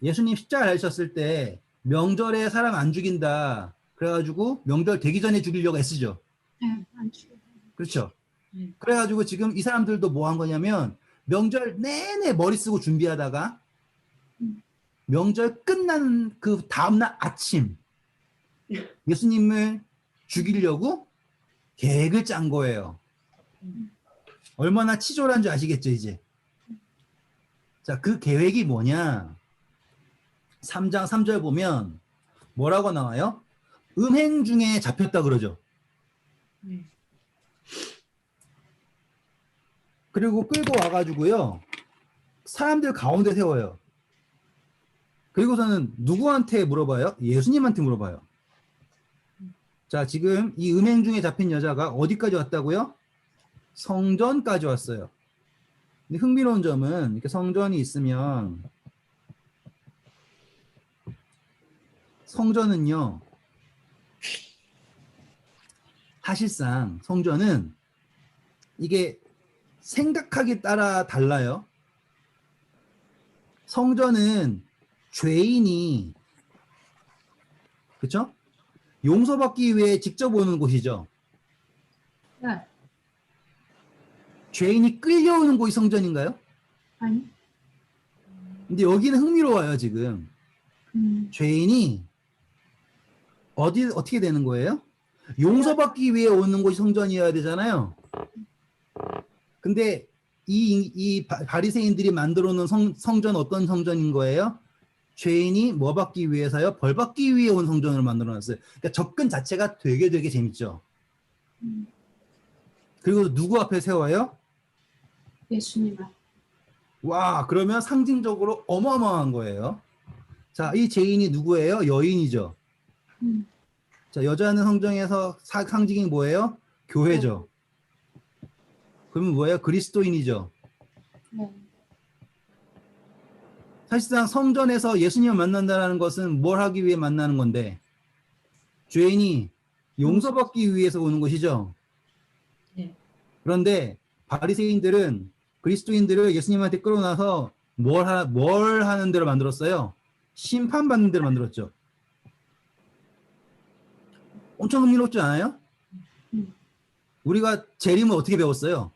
Speaker 1: 예수님 십자가 달리셨을 때 명절에 사람 안 죽인다. 그래가지고 명절 되기 전에 죽이려고 애쓰죠.
Speaker 2: 네.
Speaker 1: 그렇죠. 그래가지고 지금 이 사람들도 뭐 한 거냐면 명절 내내 머리 쓰고 준비하다가 명절 끝나는 그 다음날 아침 예수님을 죽이려고 계획을 짠 거예요. 얼마나 치졸한 줄 아시겠죠, 이제. 자, 그 계획이 뭐냐? 3장 3절 보면 뭐라고 나와요? 음행 중에 잡혔다 그러죠. 그리고 끌고 와가지고요. 사람들 가운데 세워요. 그리고서는 누구한테 물어봐요? 예수님한테 물어봐요. 자, 지금 이 음행 중에 잡힌 여자가 어디까지 왔다고요? 성전까지 왔어요. 근데 흥미로운 점은 이렇게 성전이 있으면 성전은요, 사실상 성전은 이게 생각하기 따라 달라요. 성전은 죄인이, 그쵸? 용서받기 위해 직접 오는 곳이죠.
Speaker 2: 네.
Speaker 1: 죄인이 끌려오는 곳이 성전인가요?
Speaker 2: 아니.
Speaker 1: 근데 여기는 흥미로워요, 지금. 죄인이 어떻게 되는 거예요? 용서받기 위해 오는 곳이 성전이어야 되잖아요. 근데 이 바리새인들이 만들어 놓은 성전 어떤 성전인 거예요? 죄인이 뭐 받기 위해서요? 벌 받기 위해 온 성전으로 만들어 놨어요. 그러니까 접근 자체가 되게 재밌죠. 그리고 누구 앞에 세워요?
Speaker 2: 예수님 앞.
Speaker 1: 와, 그러면 상징적으로 어마어마한 거예요. 자, 이 죄인이 누구예요? 여인이죠. 자, 여자는 성전에서 상징이 뭐예요? 교회죠. 그러면 뭐예요? 그리스도인이죠.
Speaker 2: 네.
Speaker 1: 사실상 성전에서 예수님을 만난다는 것은 뭘 하기 위해 만나는 건데 죄인이 용서받기 위해서 오는 것이죠.
Speaker 4: 네.
Speaker 1: 그런데 바리새인들은 그리스도인들을 예수님한테 끌어놔서 뭘 하는 대로 만들었어요? 심판받는 대로 만들었죠. 엄청 흥미롭지 않아요? 우리가 재림을 어떻게 배웠어요?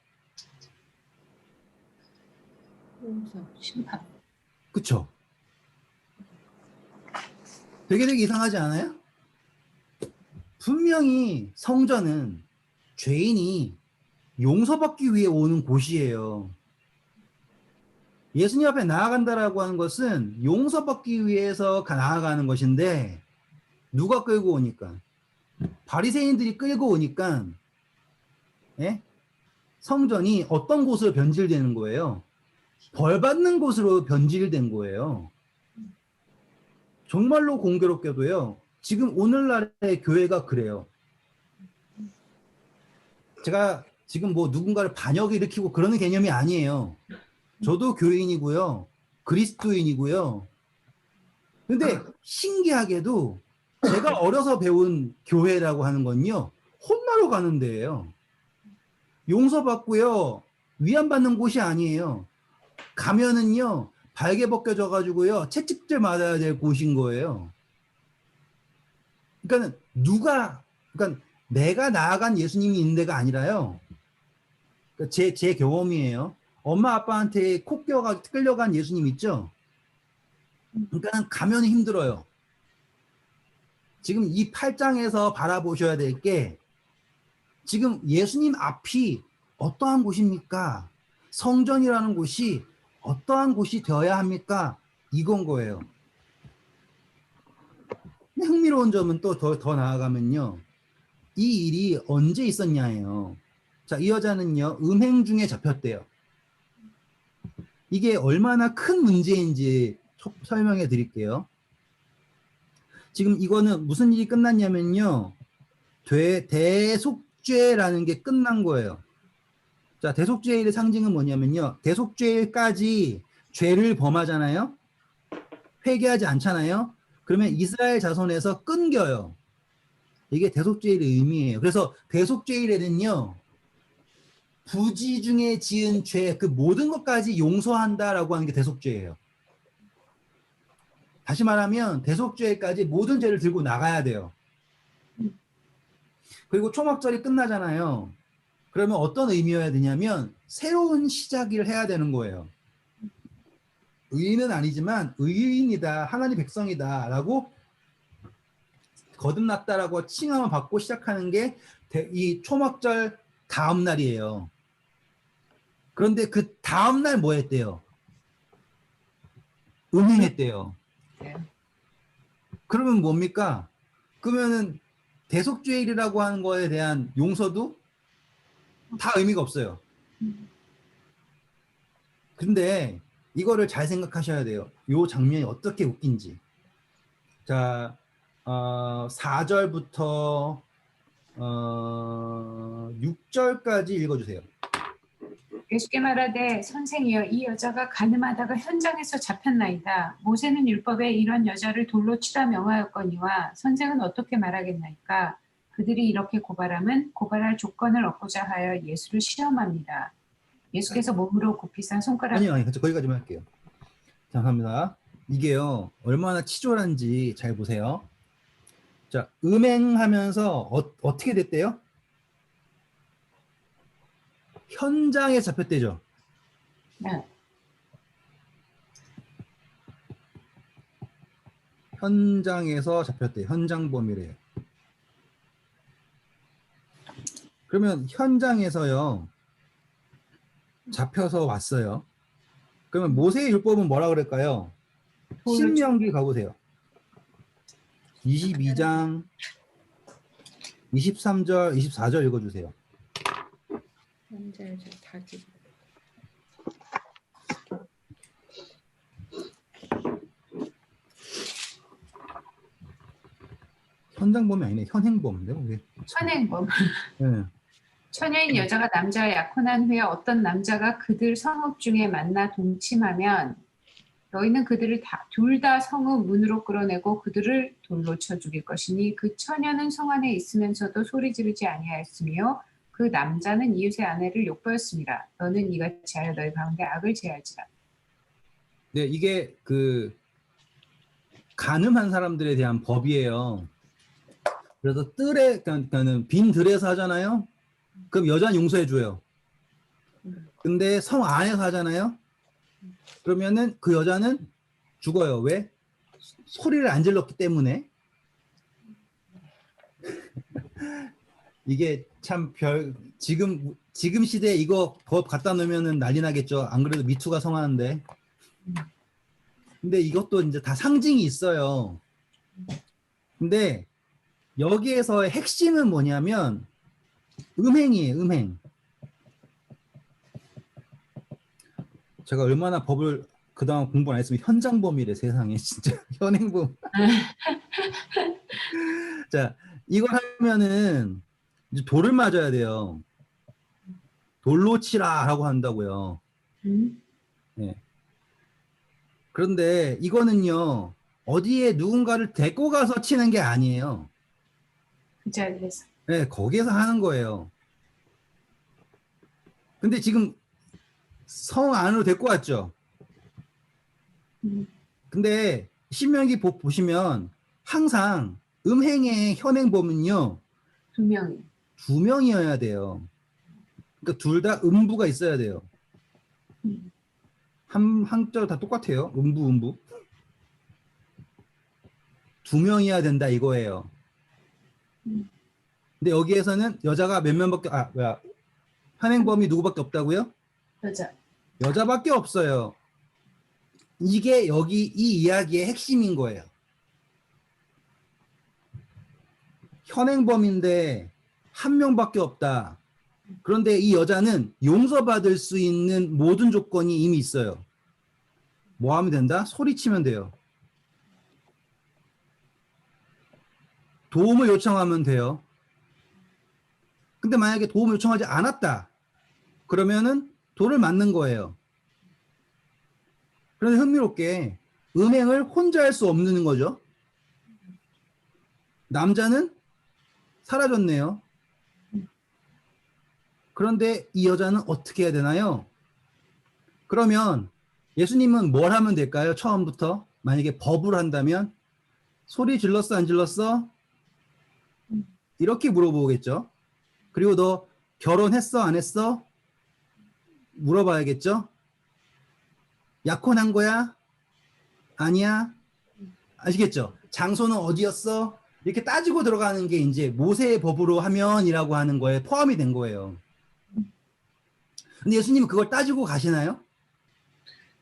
Speaker 4: 용서.
Speaker 2: 심판.
Speaker 1: 그쵸? 되게 이상하지 않아요? 분명히 성전은 죄인이 용서받기 위해 오는 곳이에요. 예수님 앞에 나아간다라고 하는 것은 용서받기 위해서 나아가는 것인데 누가 끌고 오니까? 바리새인들이 끌고 오니까 예? 성전이 어떤 곳으로 변질되는 거예요? 벌 받는 곳으로 변질된 거예요. 정말로 공교롭게도요. 지금 오늘날의 교회가 그래요. 제가 지금 뭐 누군가를 반역을 일으키고 그러는 개념이 아니에요. 저도 교인이고요. 그리스도인이고요. 근데 신기하게도 제가 어려서 배운 교회라고 하는 건요. 혼나러 가는 데예요. 용서받고요. 위안받는 곳이 아니에요. 가면은요. 발개 벗겨져 가지고요. 채찍질 맞아야 될 곳인 거예요. 그러니까 그러니까 내가 나아간 예수님이 있는 데가 아니라요. 그러니까 제 경험이에요. 엄마 아빠한테 코 끌려간 예수님 있죠? 그러니까 가면 힘들어요. 지금 이 8장에서 바라보셔야 될 게 지금 예수님 앞이 어떠한 곳입니까? 성전이라는 곳이 어떠한 곳이 되어야 합니까? 이건 거예요. 근데 흥미로운 점은 또 더 나아가면요. 이 일이 언제 있었냐예요. 자, 이 여자는요. 음행 중에 잡혔대요. 이게 얼마나 큰 문제인지 설명해 드릴게요. 지금 이거는 무슨 일이 끝났냐면요. 대속죄라는 게 끝난 거예요. 자, 대속죄의 상징은 뭐냐면요. 대속죄까지 죄를 범하잖아요. 회개하지 않잖아요. 그러면 이스라엘 자손에서 끊겨요. 이게 대속죄의 의미예요. 그래서 대속죄일에는요. 부지 중에 지은 죄, 그 모든 것까지 용서한다라고 하는 게 대속죄예요. 다시 말하면 대속죄까지 모든 죄를 들고 나가야 돼요. 그리고 초막절이 끝나잖아요. 그러면 어떤 의미여야 되냐면 새로운 시작을 해야 되는 거예요. 의인은 아니지만 의인이다, 하나님 백성이다 라고 거듭났다라고 칭함을 받고 시작하는 게 이 초막절 다음 날이에요. 그런데 그 다음 날 뭐 했대요? 음행했대요. 그러면 뭡니까? 그러면은 대속죄일이라고 하는 거에 대한 용서도 다 의미가 없어요. 근데 이거를 잘 생각하셔야 돼요. 이 장면이 어떻게 웃긴지. 자, 4절부터 6절까지 읽어주세요.
Speaker 2: 예수께 말하되 선생이여 이 여자가 간음하다가 현장에서 잡혔나이다. 모세는 율법에 이런 여자를 돌로 치라 명하였거니와 선생은 어떻게 말하겠나이까. 그들이 이렇게 고발함은 고발할 조건을 얻고자 하여 예수를 시험합니다. 예수께서 몸으로 굽히사 손가락
Speaker 1: 아니요, 거기까지만 할게요. 감사합니다. 이게요, 얼마나 치졸한지 잘 보세요. 자, 음행하면서 어떻게 됐대요? 현장에 잡혔대죠.
Speaker 2: 네.
Speaker 1: 현장에서 잡혔대요. 현장범이래요. 그러면 현장에서요, 잡혀서 왔어요. 그러면 모세의 율법은 뭐라 그럴까요? 신명기 가보세요. 22장 23절, 24절 읽어주세요.
Speaker 4: 현자에서 다지.
Speaker 1: 현장범이 아니네. 현행범인데.
Speaker 2: 선행범.
Speaker 1: 네.
Speaker 2: 처녀인 여자가 남자와 약혼한 후에 어떤 남자가 그들 성읍 중에 만나 동침하면 너희는 그들을 둘 다 성읍 문으로 끌어내고 그들을 돌로 쳐 죽일 것이니 그 처녀는 성 안에 있으면서도 소리 지르지 아니하였으며 그 남자는 이웃의 아내를 욕보였습니다. 너는 이같이 하여 너희 가운데 악을 제할지라.
Speaker 1: 네, 이게 그 간음한 사람들에 대한 법이에요. 그래서 그러니까는 빈 들에서 하잖아요. 그럼 여자는 용서해줘요. 근데 성 안에서 하잖아요. 그러면은 그 여자는 죽어요. 왜? 소리를 안 질렀기 때문에. 이게 참 지금 시대에 이거 법 갖다 놓으면은 난리 나겠죠. 안 그래도 미투가 성하는데. 근데 이것도 이제 다 상징이 있어요. 근데 여기에서의 핵심은 뭐냐면 음행이에요. 음행. 제가 얼마나 법을 그동안 공부 안 했으면 현장범이래. 세상에 진짜 현행범. 자, 이걸 하면은 이제 돌을 맞아야 돼요. 돌로 치라 하고 한다고요. 네. 그런데 이거는요, 어디에 누군가를 데리고 가서 치는 게 아니에요.
Speaker 2: 그 자리에서.
Speaker 1: 네, 거기에서 하는 거예요. 근데 지금 성 안으로 데리고 왔죠. 근데 신명기 보시면 항상 음행의 현행범은요,
Speaker 2: 2명이.
Speaker 1: 2명이어야 돼요. 그러니까 둘 다 음부가 있어야 돼요. 한자로 다 똑같아요. 음부. 2명이어야 된다 이거예요. 근데 여기에서는 여자가 몇 명밖에 현행범이 누구밖에 없다고요? 여자밖에 없어요. 이게 여기 이 이야기의 핵심인 거예요. 현행범인데 한 명밖에 없다. 그런데 이 여자는 용서받을 수 있는 모든 조건이 이미 있어요. 뭐 하면 된다? 소리치면 돼요. 도움을 요청하면 돼요. 근데 만약에 도움을 요청하지 않았다. 그러면은 돌을 맞는 거예요. 그런데 흥미롭게 음행을 혼자 할 수 없는 거죠. 남자는 사라졌네요. 그런데 이 여자는 어떻게 해야 되나요? 그러면 예수님은 뭘 하면 될까요? 처음부터 만약에 법을 한다면 소리 질렀어 안 질렀어? 이렇게 물어보겠죠. 그리고 너 결혼했어 안 했어? 물어봐야겠죠. 약혼한 거야? 아니야? 아시겠죠? 장소는 어디였어? 이렇게 따지고 들어가는 게 이제 모세의 법으로 하면이라고 하는 거에 포함이 된 거예요. 근데 예수님은 그걸 따지고 가시나요?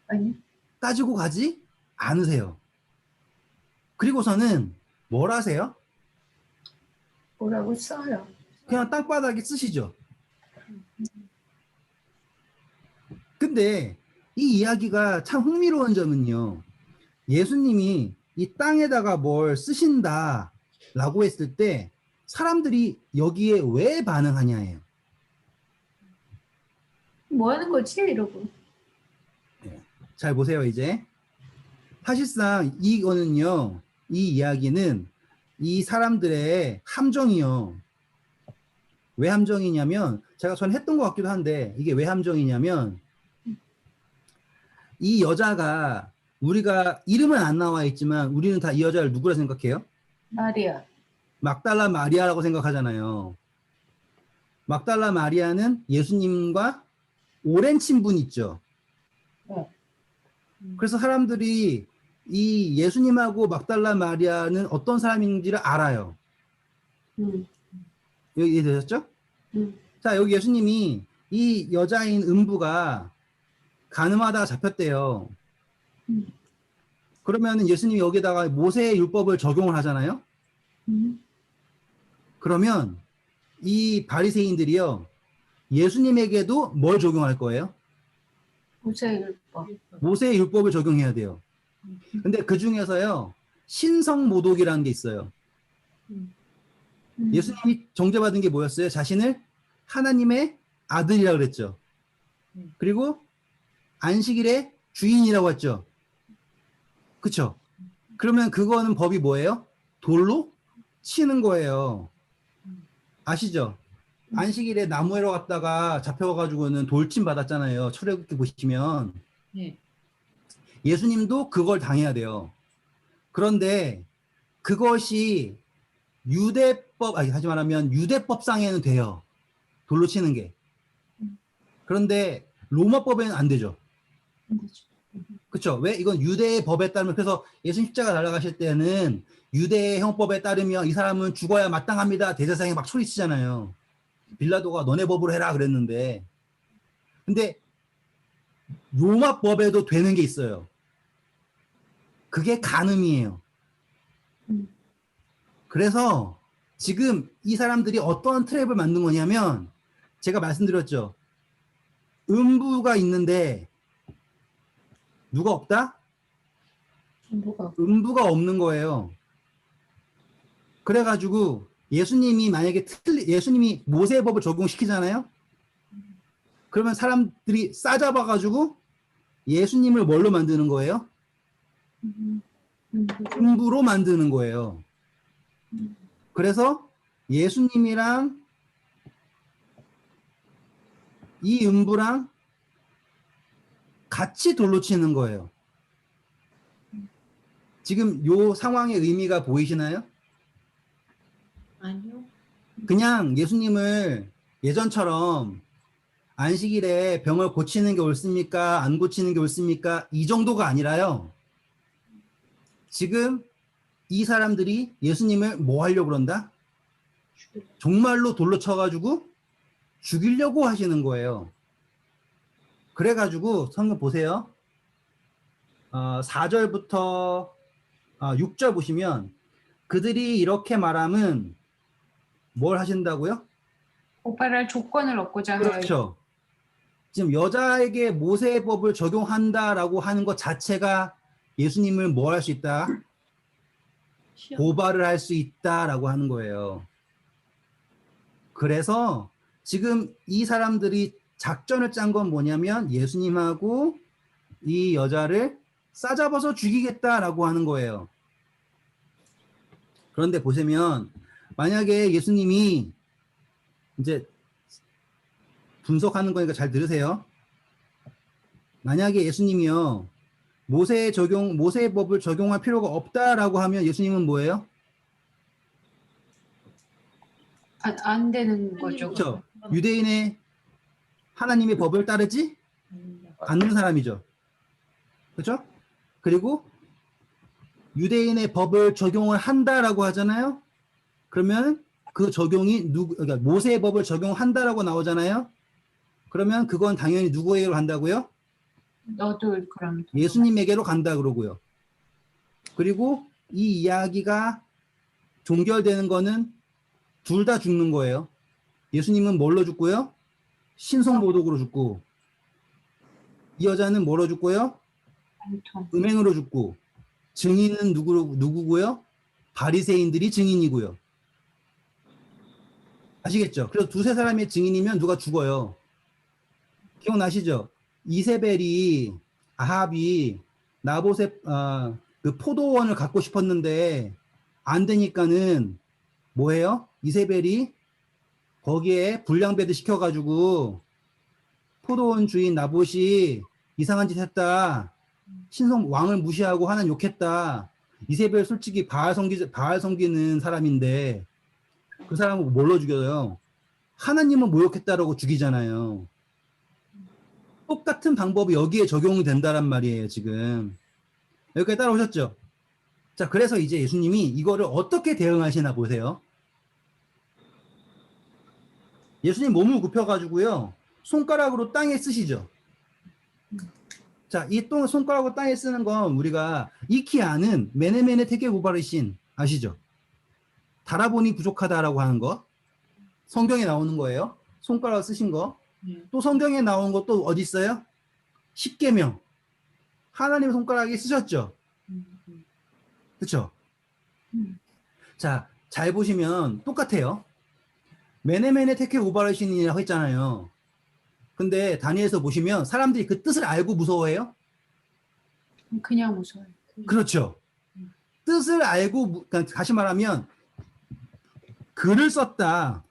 Speaker 2: 아니.
Speaker 1: 따지고 가지 않으세요. 그리고서는 뭘 하세요?
Speaker 2: 뭐라고 써요?
Speaker 1: 그냥 땅바닥에 쓰시죠. 근데 이 이야기가 참 흥미로운 점은요. 예수님이 이 땅에다가 뭘 쓰신다라고 했을 때 사람들이 여기에 왜 반응하냐예요.
Speaker 2: 뭐 하는 거지? 이러고.
Speaker 1: 잘 보세요, 이제. 사실상 이거는요, 이 이야기는 이 사람들의 함정이요. 왜 함정이냐면, 제가 전 했던 것 같기도 한데, 이게 왜 함정이냐면, 이 여자가 우리가 이름은 안 나와 있지만, 우리는 다 이 여자를 누구라 생각해요?
Speaker 2: 마리아.
Speaker 1: 막달라 마리아라고 생각하잖아요. 막달라 마리아는 예수님과 오랜 친분 있죠. 그래서 사람들이 이 예수님하고 막달라 마리아는 어떤 사람인지를 알아요. 여기 이해되셨죠? 자, 여기 예수님이 이 여자인 음부가 간음하다가 잡혔대요. 그러면 예수님이 여기다가 모세의 율법을 적용을 하잖아요. 그러면 이 바리새인들이요, 예수님에게도 뭘 적용할 거예요?
Speaker 2: 모세의 율법.
Speaker 1: 모세의 율법을 적용해야 돼요. 근데 그 중에서요, 신성모독이라는 게 있어요. 예수님이 정죄받은 게 뭐였어요? 자신을 하나님의 아들이라고 그랬죠. 그리고 안식일의 주인이라고 했죠. 그쵸? 그러면 그거는 법이 뭐예요? 돌로 치는 거예요. 아시죠? 안식일에 나무에러 갔다가 잡혀가지고는 돌침 받았잖아요. 출애굽기 보시면.
Speaker 4: 네.
Speaker 1: 예수님도 그걸 당해야 돼요. 그런데 그것이 다시 말하면 유대법상에는 돼요. 돌로 치는 게. 그런데 로마법에는 안 되죠. 그렇죠? 왜? 이건 유대의 법에 따르면, 그래서 예수님 십자가 날아가실 때는 유대의 형법에 따르면 이 사람은 죽어야 마땅합니다. 대제사장이 막 소리치잖아요. 빌라도가 너네 법으로 해라 그랬는데. 근데 로마법에도 되는 게 있어요. 그게 간음이에요. 그래서 지금 이 사람들이 어떠한 트랩을 만든 거냐면, 제가 말씀드렸죠. 음부가 있는데 누가 없다?
Speaker 4: 뭐가
Speaker 1: 음부가 없는 거예요. 그래가지고 예수님이 만약에 예수님이 모세의 법을 적용시키잖아요. 그러면 사람들이 싸잡아가지고 예수님을 뭘로 만드는 거예요? 음부로 만드는 거예요. 그래서 예수님이랑 이 음부랑 같이 돌로 치는 거예요. 지금 요 상황의 의미가 보이시나요?
Speaker 4: 아니요.
Speaker 1: 그냥 예수님을 예전처럼 안식일에 병을 고치는 게 옳습니까? 안 고치는 게 옳습니까? 이 정도가 아니라요. 지금 이 사람들이 예수님을 뭐 하려고 그런다? 정말로 돌로 쳐가지고 죽이려고 하시는 거예요. 그래가지고 성경 보세요. 4절부터 6절 보시면 그들이 이렇게 말함은 뭘 하신다고요?
Speaker 2: 고발할 조건을 얻고자 하여
Speaker 1: 그렇죠. 지금 여자에게 모세의 법을 적용한다라고 하는 것 자체가 예수님을 뭐 할 수 있다?
Speaker 4: 시험.
Speaker 1: 고발을 할 수 있다라고 하는 거예요. 그래서 지금 이 사람들이 작전을 짠 건 뭐냐면 예수님하고 이 여자를 싸잡아서 죽이겠다라고 하는 거예요. 그런데 보시면 만약에 예수님이 이제 분석하는 거니까 잘 들으세요. 만약에 예수님이요 모세의 법을 적용할 필요가 없다라고 하면 예수님은 뭐예요?
Speaker 2: 안 되는 거죠.
Speaker 1: 그렇죠. 유대인의 하나님의 법을 따르지 않는 사람이죠. 그렇죠? 그리고 유대인의 법을 적용을 한다라고 하잖아요. 그러면 그 적용이 그러니까 모세의 법을 적용한다라고 나오잖아요. 그러면 그건 당연히 누구에게로 간다고요?
Speaker 2: 너도 그럼
Speaker 1: 예수님에게로 간다 그러고요. 그리고 이 이야기가 종결되는 거는 둘 다 죽는 거예요. 예수님은 뭘로 죽고요? 신성모독으로 죽고, 이 여자는 뭐로 죽고요?
Speaker 2: 안통.
Speaker 1: 음행으로 죽고, 증인은 누구고요? 바리새인들이 증인이고요. 아시겠죠? 그래서 두세 사람의 증인이면 누가 죽어요. 기억나시죠? 이세벨이 아합이 나봇의 그 포도원을 갖고 싶었는데 안 되니까는 뭐해요? 이세벨이 거기에 불량배드 시켜가지고 포도원 주인 나봇이 이상한 짓 했다. 신성 왕을 무시하고 하나님 욕했다. 이세벨 솔직히 바알 섬기는 사람인데 그 사람을 뭘로 죽여요? 하나님은 모욕했다라고 죽이잖아요. 똑같은 방법이 여기에 적용이 된다란 말이에요, 지금. 여기까지 따라오셨죠? 자, 그래서 이제 예수님이 이거를 어떻게 대응하시나 보세요. 예수님 몸을 굽혀가지고요, 손가락으로 땅에 쓰시죠. 자, 이 손가락으로 땅에 쓰는 건 우리가 익히 아는 메네메네 테케고바르신 아시죠? 달아보니 부족하다라고 하는 거. 성경에 나오는 거예요. 손가락 쓰신 거. 또 성경에 나온 것도 어디 있어요? 십계명. 하나님의 손가락이 쓰셨죠. 그렇죠? 자, 잘 보시면 똑같아요. 메네메네 테케 우바르신이라고 했잖아요. 근데 다니엘서 보시면 사람들이 그 뜻을 알고 무서워해요?
Speaker 2: 그냥 무서워요.
Speaker 1: 그렇죠. 뜻을 알고, 그러니까 다시 말하면 글을 썼다.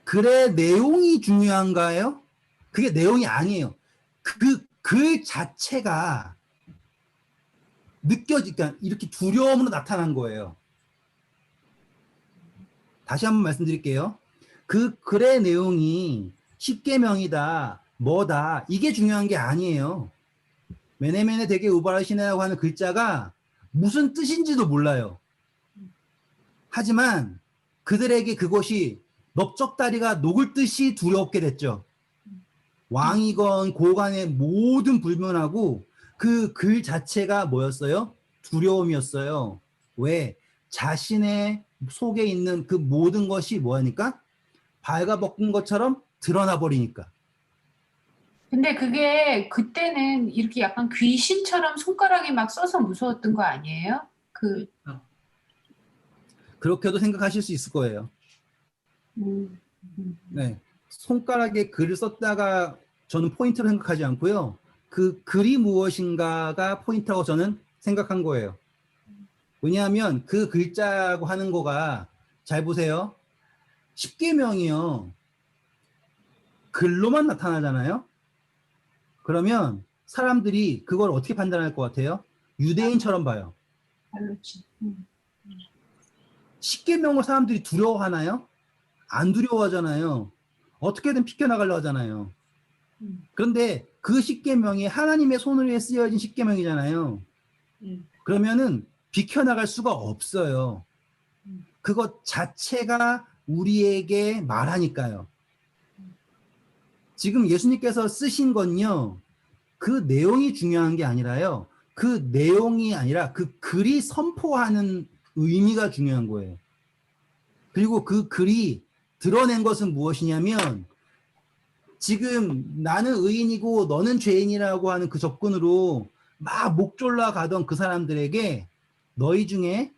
Speaker 1: 글의 내용이 중요한가요? 그게 내용이 아니에요. 그 글 자체가 느껴지니까 이렇게 두려움으로 나타난 거예요. 다시 한번 말씀드릴게요. 그 글의 내용이 십계명이다, 뭐다, 이게 중요한 게 아니에요. 메네메네 되게 우바라시네라고 하는 글자가 무슨 뜻인지도 몰라요. 하지만 그들에게 그것이 넓적다리가 녹을 듯이 두렵게 됐죠. 왕이건 고관의 모든 불문하고 그 글 자체가 뭐였어요? 두려움이었어요. 왜? 자신의 속에 있는 그 모든 것이 뭐하니까? 발가벗긴 것처럼 드러나 버리니까.
Speaker 2: 근데 그게 그때는 이렇게 약간 귀신처럼 손가락이 막 써서 무서웠던 거 아니에요?
Speaker 1: 그렇게도 생각하실 수 있을 거예요. 네. 손가락에 글을 썼다가 저는 포인트로 생각하지 않고요. 그 글이 무엇인가가 포인트라고 저는 생각한 거예요. 왜냐하면 그 글자라고 하는 거가 잘 보세요. 십계명이요. 글로만 나타나잖아요. 그러면 사람들이 그걸 어떻게 판단할 것 같아요? 유대인처럼 봐요.
Speaker 2: 그렇지.
Speaker 1: 십계명을 사람들이 두려워하나요? 안 두려워하잖아요. 어떻게든 비켜나가려고 하잖아요. 그런데 그 십계명이 하나님의 손으로 쓰여진 십계명이잖아요. 그러면은 비켜나갈 수가 없어요. 그것 자체가 우리에게 말하니까요. 지금 예수님께서 쓰신 건요, 그 내용이 중요한 게 아니라요, 그 내용이 아니라 그 글이 선포하는 의미가 중요한 거예요. 그리고 그 글이 드러낸 것은 무엇이냐면, 지금 나는 의인이고 너는 죄인이라고 하는 그 접근으로 막 목 졸라 가던 그 사람들에게 너희 중에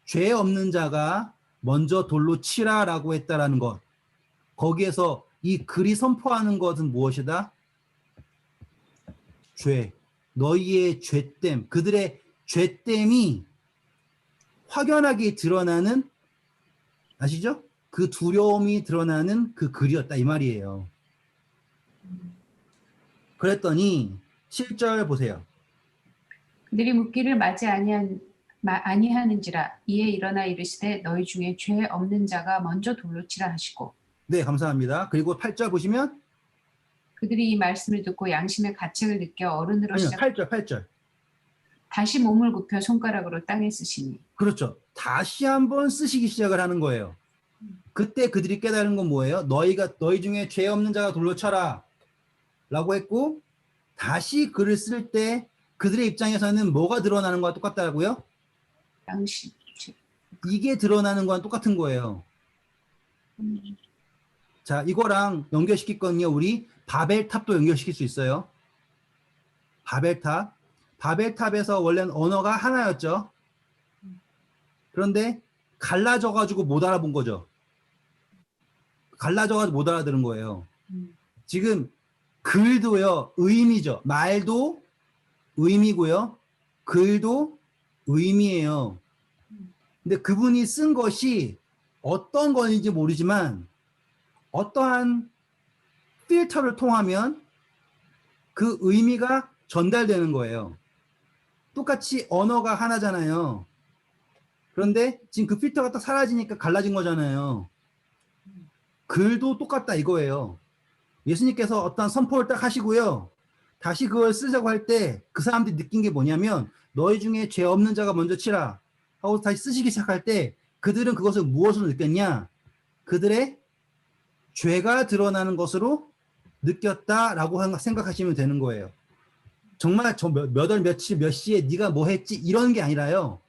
Speaker 1: 죄 없는 자가 먼저 돌로 치라라고 했다라는 것. 거기에서 이 글이 선포하는 것은 무엇이다? 죄. 너희의 죄됨, 그들의 죄됨이 확연하게 드러나는, 아시죠? 그 두려움이 드러나는 그 글이었다 이 말이에요. 그랬더니 7절 보세요.
Speaker 2: 그들이 묻기를 맞지 아니하는지라 이에 일어나 이르시되 너희 중에 죄 없는 자가 먼저 돌로 치라 하시고
Speaker 1: 네, 감사합니다. 그리고 8절 보시면,
Speaker 2: 그들이 이 말씀을 듣고 양심의 가책을 느껴 어른으로
Speaker 1: 아니요,
Speaker 2: 시작
Speaker 1: 8절.
Speaker 2: 다시 몸을 굽혀 손가락으로 땅에 쓰시니
Speaker 1: 그렇죠. 다시 한번 쓰시기 시작을 하는 거예요. 그때 그들이 깨달은 건 뭐예요? 너희 중에 죄 없는 자가 돌로 쳐라 라고 했고, 다시 글을 쓸 때 그들의 입장에서는 뭐가 드러나는 거와 똑같다고요?
Speaker 2: 양심.
Speaker 1: 이게 드러나는 거랑 똑같은 거예요. 자, 이거랑 연결시킬 건요, 우리 바벨탑도 연결시킬 수 있어요. 바벨탑. 바벨탑에서 원래는 언어가 하나였죠. 그런데 갈라져가지고 못 알아본 거죠. 갈라져가지고 못 알아들은 거예요. 지금 글도요, 의미죠. 말도 의미고요. 글도 의미예요. 근데 그분이 쓴 것이 어떤 건지 모르지만 어떠한 필터를 통하면 그 의미가 전달되는 거예요. 똑같이 언어가 하나잖아요. 그런데 지금 그 필터가 딱 사라지니까 갈라진 거잖아요. 글도 똑같다 이거예요. 예수님께서 어떤 선포를 딱 하시고요. 다시 그걸 쓰자고 할 때 그 사람들이 느낀 게 뭐냐면 너희 중에 죄 없는 자가 먼저 치라 하고 다시 쓰시기 시작할 때 그들은 그것을 무엇으로 느꼈냐? 그들의 죄가 드러나는 것으로 느꼈다라고 생각하시면 되는 거예요. 정말 저 몇 월 며칠 몇 시에 네가 뭐 했지 이런 게 아니라요.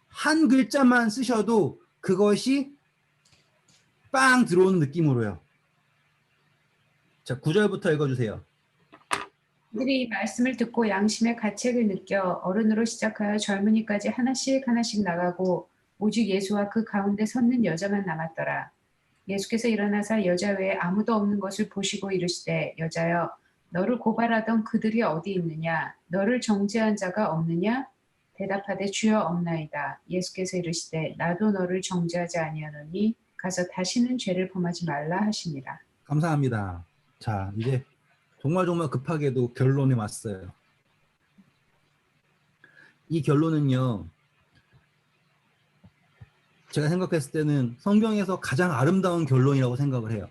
Speaker 1: 한 글자만 쓰셔도 그것이 빵 들어오는 느낌으로요. 자, 9절부터 읽어주세요.
Speaker 2: 그들이 이 말씀을 듣고 양심의 가책을 느껴 어른으로 시작하여 젊은이까지 하나씩 하나씩 나가고 오직 예수와 그 가운데 섰는 여자만 남았더라. 예수께서 일어나사 여자 외에 아무도 없는 것을 보시고 이르시되 여자여 너를 고발하던 그들이 어디 있느냐? 너를 정죄한 자가 없느냐? 대답하되 주여 없나이다. 예수께서 이르시되 나도 너를 정죄하지 아니하노니 가서 다시는 죄를 범하지 말라 하시니라.
Speaker 1: 감사합니다. 자, 이제 정말 급하게도 결론에 왔어요. 이 결론은요, 제가 생각했을 때는 성경에서 가장 아름다운 결론이라고 생각을 해요.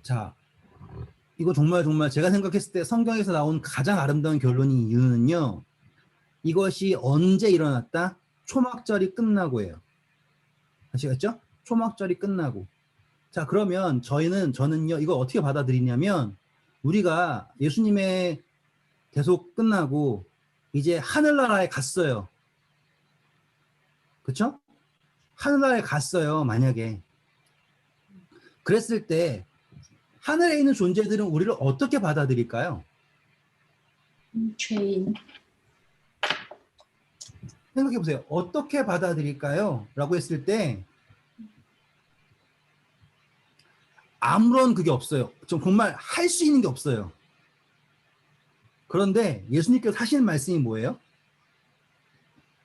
Speaker 1: 자, 이거 정말 제가 생각했을 때 성경에서 나온 가장 아름다운 결론인 이유는요, 이것이 언제 일어났다? 초막절이 끝나고예요. 아시겠죠? 초막절이 끝나고. 자, 그러면 저는요, 이거 어떻게 받아들이냐면, 우리가 예수님의 대속 끝나고, 이제 하늘나라에 갔어요. 그쵸? 하늘나라에 갔어요, 만약에. 그랬을 때, 하늘에 있는 존재들은 우리를 어떻게 받아들일까요?
Speaker 4: 죄인.
Speaker 1: 생각해 보세요. 어떻게 받아들일까요? 라고 했을 때 아무런 그게 없어요. 정말 할 수 있는 게 없어요. 그런데 예수님께서 하시는 말씀이 뭐예요?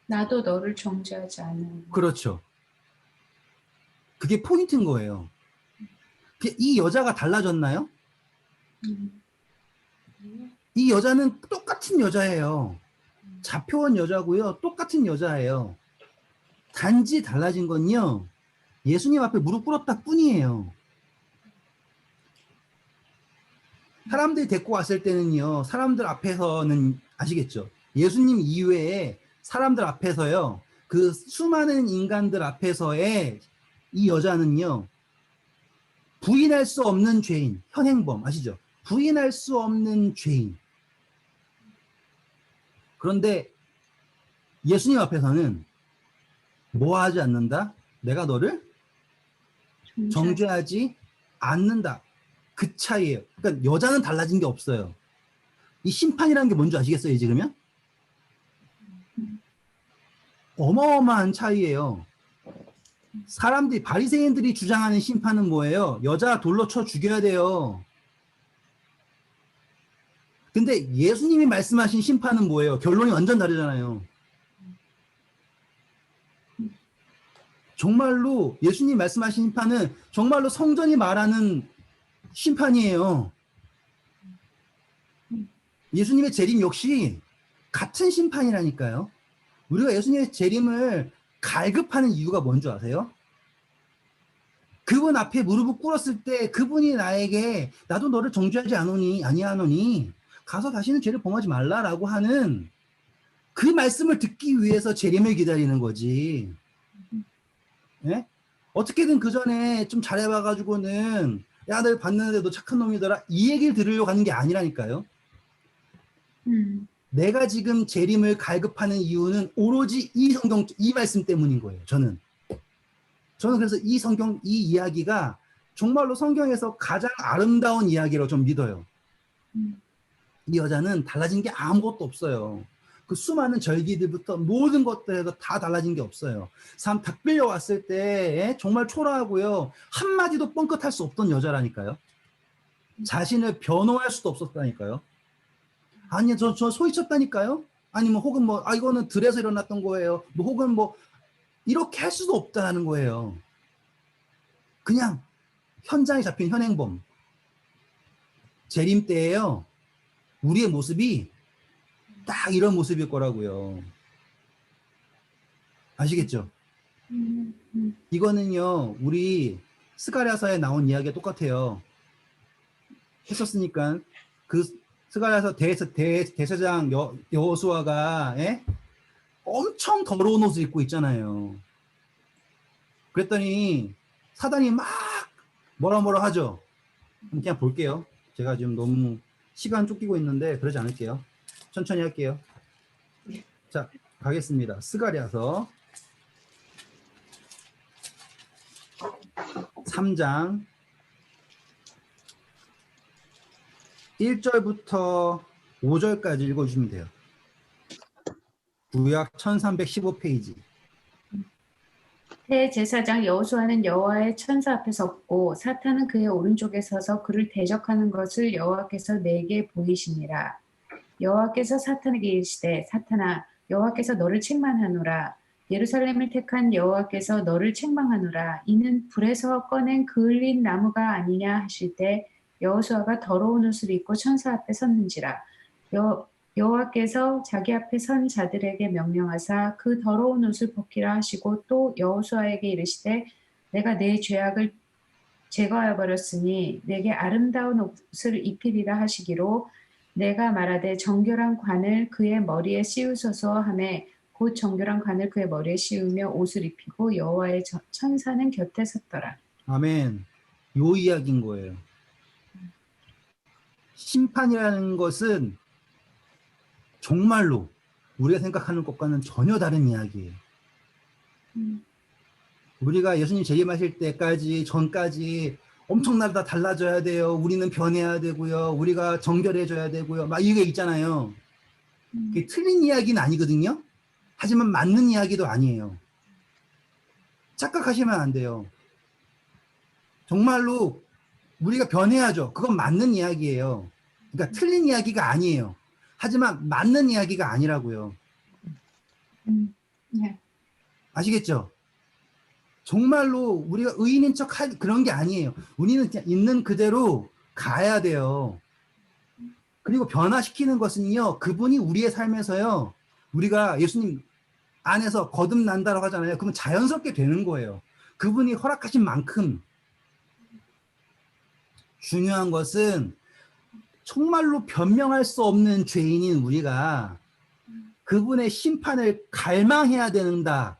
Speaker 2: 나도 너를 정죄하지 않으니.
Speaker 1: 그렇죠. 그게 포인트인 거예요. 이 여자가 달라졌나요? 이 여자는 똑같은 여자예요. 잡혀온 여자고요. 똑같은 여자예요. 단지 달라진 건요, 예수님 앞에 무릎 꿇었다 뿐이에요. 사람들이 데리고 왔을 때는요, 사람들 앞에서는 아시겠죠? 예수님 이외에 사람들 앞에서요, 그 수많은 인간들 앞에서의 이 여자는요, 부인할 수 없는 죄인, 현행범 아시죠? 부인할 수 없는 죄인. 그런데 예수님 앞에서는 뭐 하지 않는다? 내가 너를 정죄하지 않는다. 그 차이예요. 그러니까 여자는 달라진 게 없어요. 이 심판이라는 게 뭔지 아시겠어요, 이제 그러면? 어마어마한 차이예요. 사람들이, 바리새인들이 주장하는 심판은 뭐예요? 여자 돌로 쳐 죽여야 돼요. 근데 예수님이 말씀하신 심판은 뭐예요? 결론이 완전 다르잖아요. 정말로 예수님 말씀하신 심판은 정말로 성전이 말하는 심판이에요. 예수님의 재림 역시 같은 심판이라니까요. 우리가 예수님의 재림을 갈급하는 이유가 뭔지 아세요? 그분 앞에 무릎을 꿇었을 때 그분이 나에게 나도 너를 정죄하지 아니하노니 가서 다시는 죄를 범하지 말라라고 하는 그 말씀을 듣기 위해서 재림을 기다리는 거지. 예? 어떻게든 그 전에 좀 잘해봐가지고는 야, 널 봤는데 너 착한 놈이더라 이 얘기를 들으려고 하는 게 아니라니까요. 내가 지금 재림을 갈급하는 이유는 오로지 이 성경, 이 말씀 때문인 거예요. 저는 그래서 이 성경, 이 이야기가 정말로 성경에서 가장 아름다운 이야기로 좀 믿어요. 이 여자는 달라진 게 아무것도 없어요. 그 수많은 절기들부터 모든 것들에서 다 달라진 게 없어요. 다 끌려왔을 때 정말 초라하고요. 한마디도 뻥끗할 수 없던 여자라니까요. 자신을 변호할 수도 없었다니까요. 아니, 저 소위쳤다니까요. 아니면 혹은 뭐, 이거는 들에서 일어났던 거예요. 뭐 혹은 뭐, 이렇게 할 수도 없다는 거예요. 그냥 현장에 잡힌 현행범. 재림 때에요. 우리의 모습이 딱 이런 모습일 거라고요. 아시겠죠? 이거는요, 우리 스가랴서에 나온 이야기가 똑같아요. 했었으니까 그 스가랴서 대제사장 여호수아가 엄청 더러운 옷을 입고 있잖아요. 그랬더니 사단이 막 뭐라 하죠. 그냥 볼게요. 제가 지금 너무 시간 쫓기고 있는데 그러지 않을게요. 천천히 할게요. 자, 가겠습니다. 스가랴서 3장 1절부터 5절까지 읽어주시면 돼요. 구약 1315페이지.
Speaker 2: 대제사장 여호수아는 여호와의 천사 앞에 섰고 사탄은 그의 오른쪽에 서서 그를 대적하는 것을 여호와께서 내게 보이시니라. 여호와께서 사탄에게 이르시되 사탄아 여호와께서 너를 책망하노라. 예루살렘을 택한 여호와께서 너를 책망하노라. 이는 불에서 꺼낸 그을린 나무가 아니냐 하실 때 여호수아가 더러운 옷을 입고 천사 앞에 섰는지라. 여호와께서 자기 앞에 선 자들에게 명령하사 그 더러운 옷을 벗기라 하시고 또 여호수아에게 이르시되 내가 내 죄악을 제거하여 버렸으니 내게 아름다운 옷을 입히리라 하시기로 내가 말하되 정결한 관을 그의 머리에 씌우소서 하매 곧 정결한 관을 그의 머리에 씌우며 옷을 입히고 여호와의 천사는 곁에 섰더라.
Speaker 1: 아멘. 요 이야기인 거예요. 심판이라는 것은 정말로 우리가 생각하는 것과는 전혀 다른 이야기예요. 우리가 예수님 재림하실 때까지 전까지 엄청나게 달라져야 돼요. 우리는 변해야 되고요. 우리가 정결해져야 되고요. 막 이게 있잖아요. 그게 틀린 이야기는 아니거든요. 하지만 맞는 이야기도 아니에요. 착각하시면 안 돼요. 정말로 우리가 변해야죠. 그건 맞는 이야기예요. 그러니까 틀린 이야기가 아니에요. 하지만 맞는 이야기가 아니라고요.
Speaker 2: 네.
Speaker 1: 아시겠죠? 정말로 우리가 의인인 척 그런 게 아니에요. 우리는 그냥 있는 그대로 가야 돼요. 그리고 변화시키는 것은요, 그분이 우리의 삶에서요, 우리가 예수님 안에서 거듭난다고 하잖아요. 그러면 자연스럽게 되는 거예요. 그분이 허락하신 만큼. 중요한 것은 정말로 변명할 수 없는 죄인인 우리가 그분의 심판을 갈망해야 된다.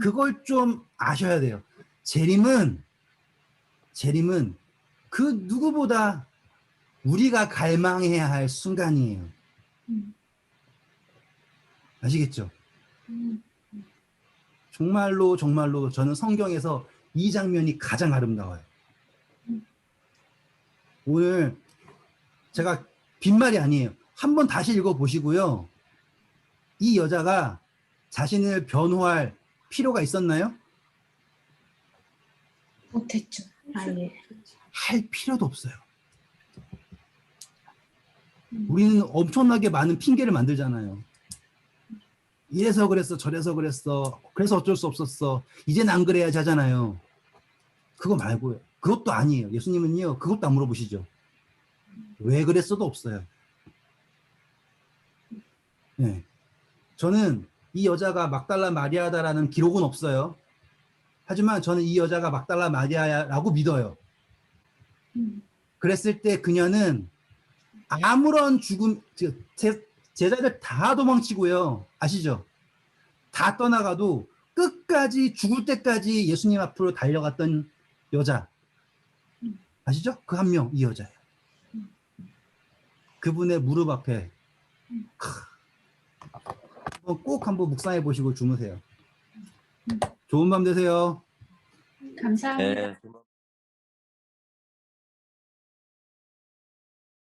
Speaker 1: 그걸 좀 아셔야 돼요. 재림은 그 누구보다 우리가 갈망해야 할 순간이에요. 아시겠죠? 정말로 저는 성경에서 이 장면이 가장 아름다워요. 오늘 제가 빈말이 아니에요. 한번 다시 읽어보시고요. 이 여자가 자신을 변호할 필요가 있었나요?
Speaker 4: 못했죠. 아예.
Speaker 1: 할 필요도 없어요. 우리는 엄청나게 많은 핑계를 만들잖아요. 이래서 그랬어, 저래서 그랬어, 그래서 어쩔 수 없었어, 이젠 안 그래야지 하잖아요. 그거 말고요. 그것도 아니에요. 예수님은요, 그것도 안 물어보시죠. 왜 그랬어도 없어요. 네. 저는 이 여자가 막달라 마리아다라는 기록은 없어요. 하지만 저는 이 여자가 막달라 마리아라고 믿어요. 그랬을 때 그녀는 아무런 제자들 다 도망치고요. 아시죠? 다 떠나가도 끝까지 죽을 때까지 예수님 앞으로 달려갔던 여자. 아시죠? 그 한 명, 이 여자예요. 그분의 무릎 앞에 꼭 한번 묵상해 보시고 주무세요. 좋은 밤 되세요.
Speaker 2: 감사합니다.
Speaker 3: 네.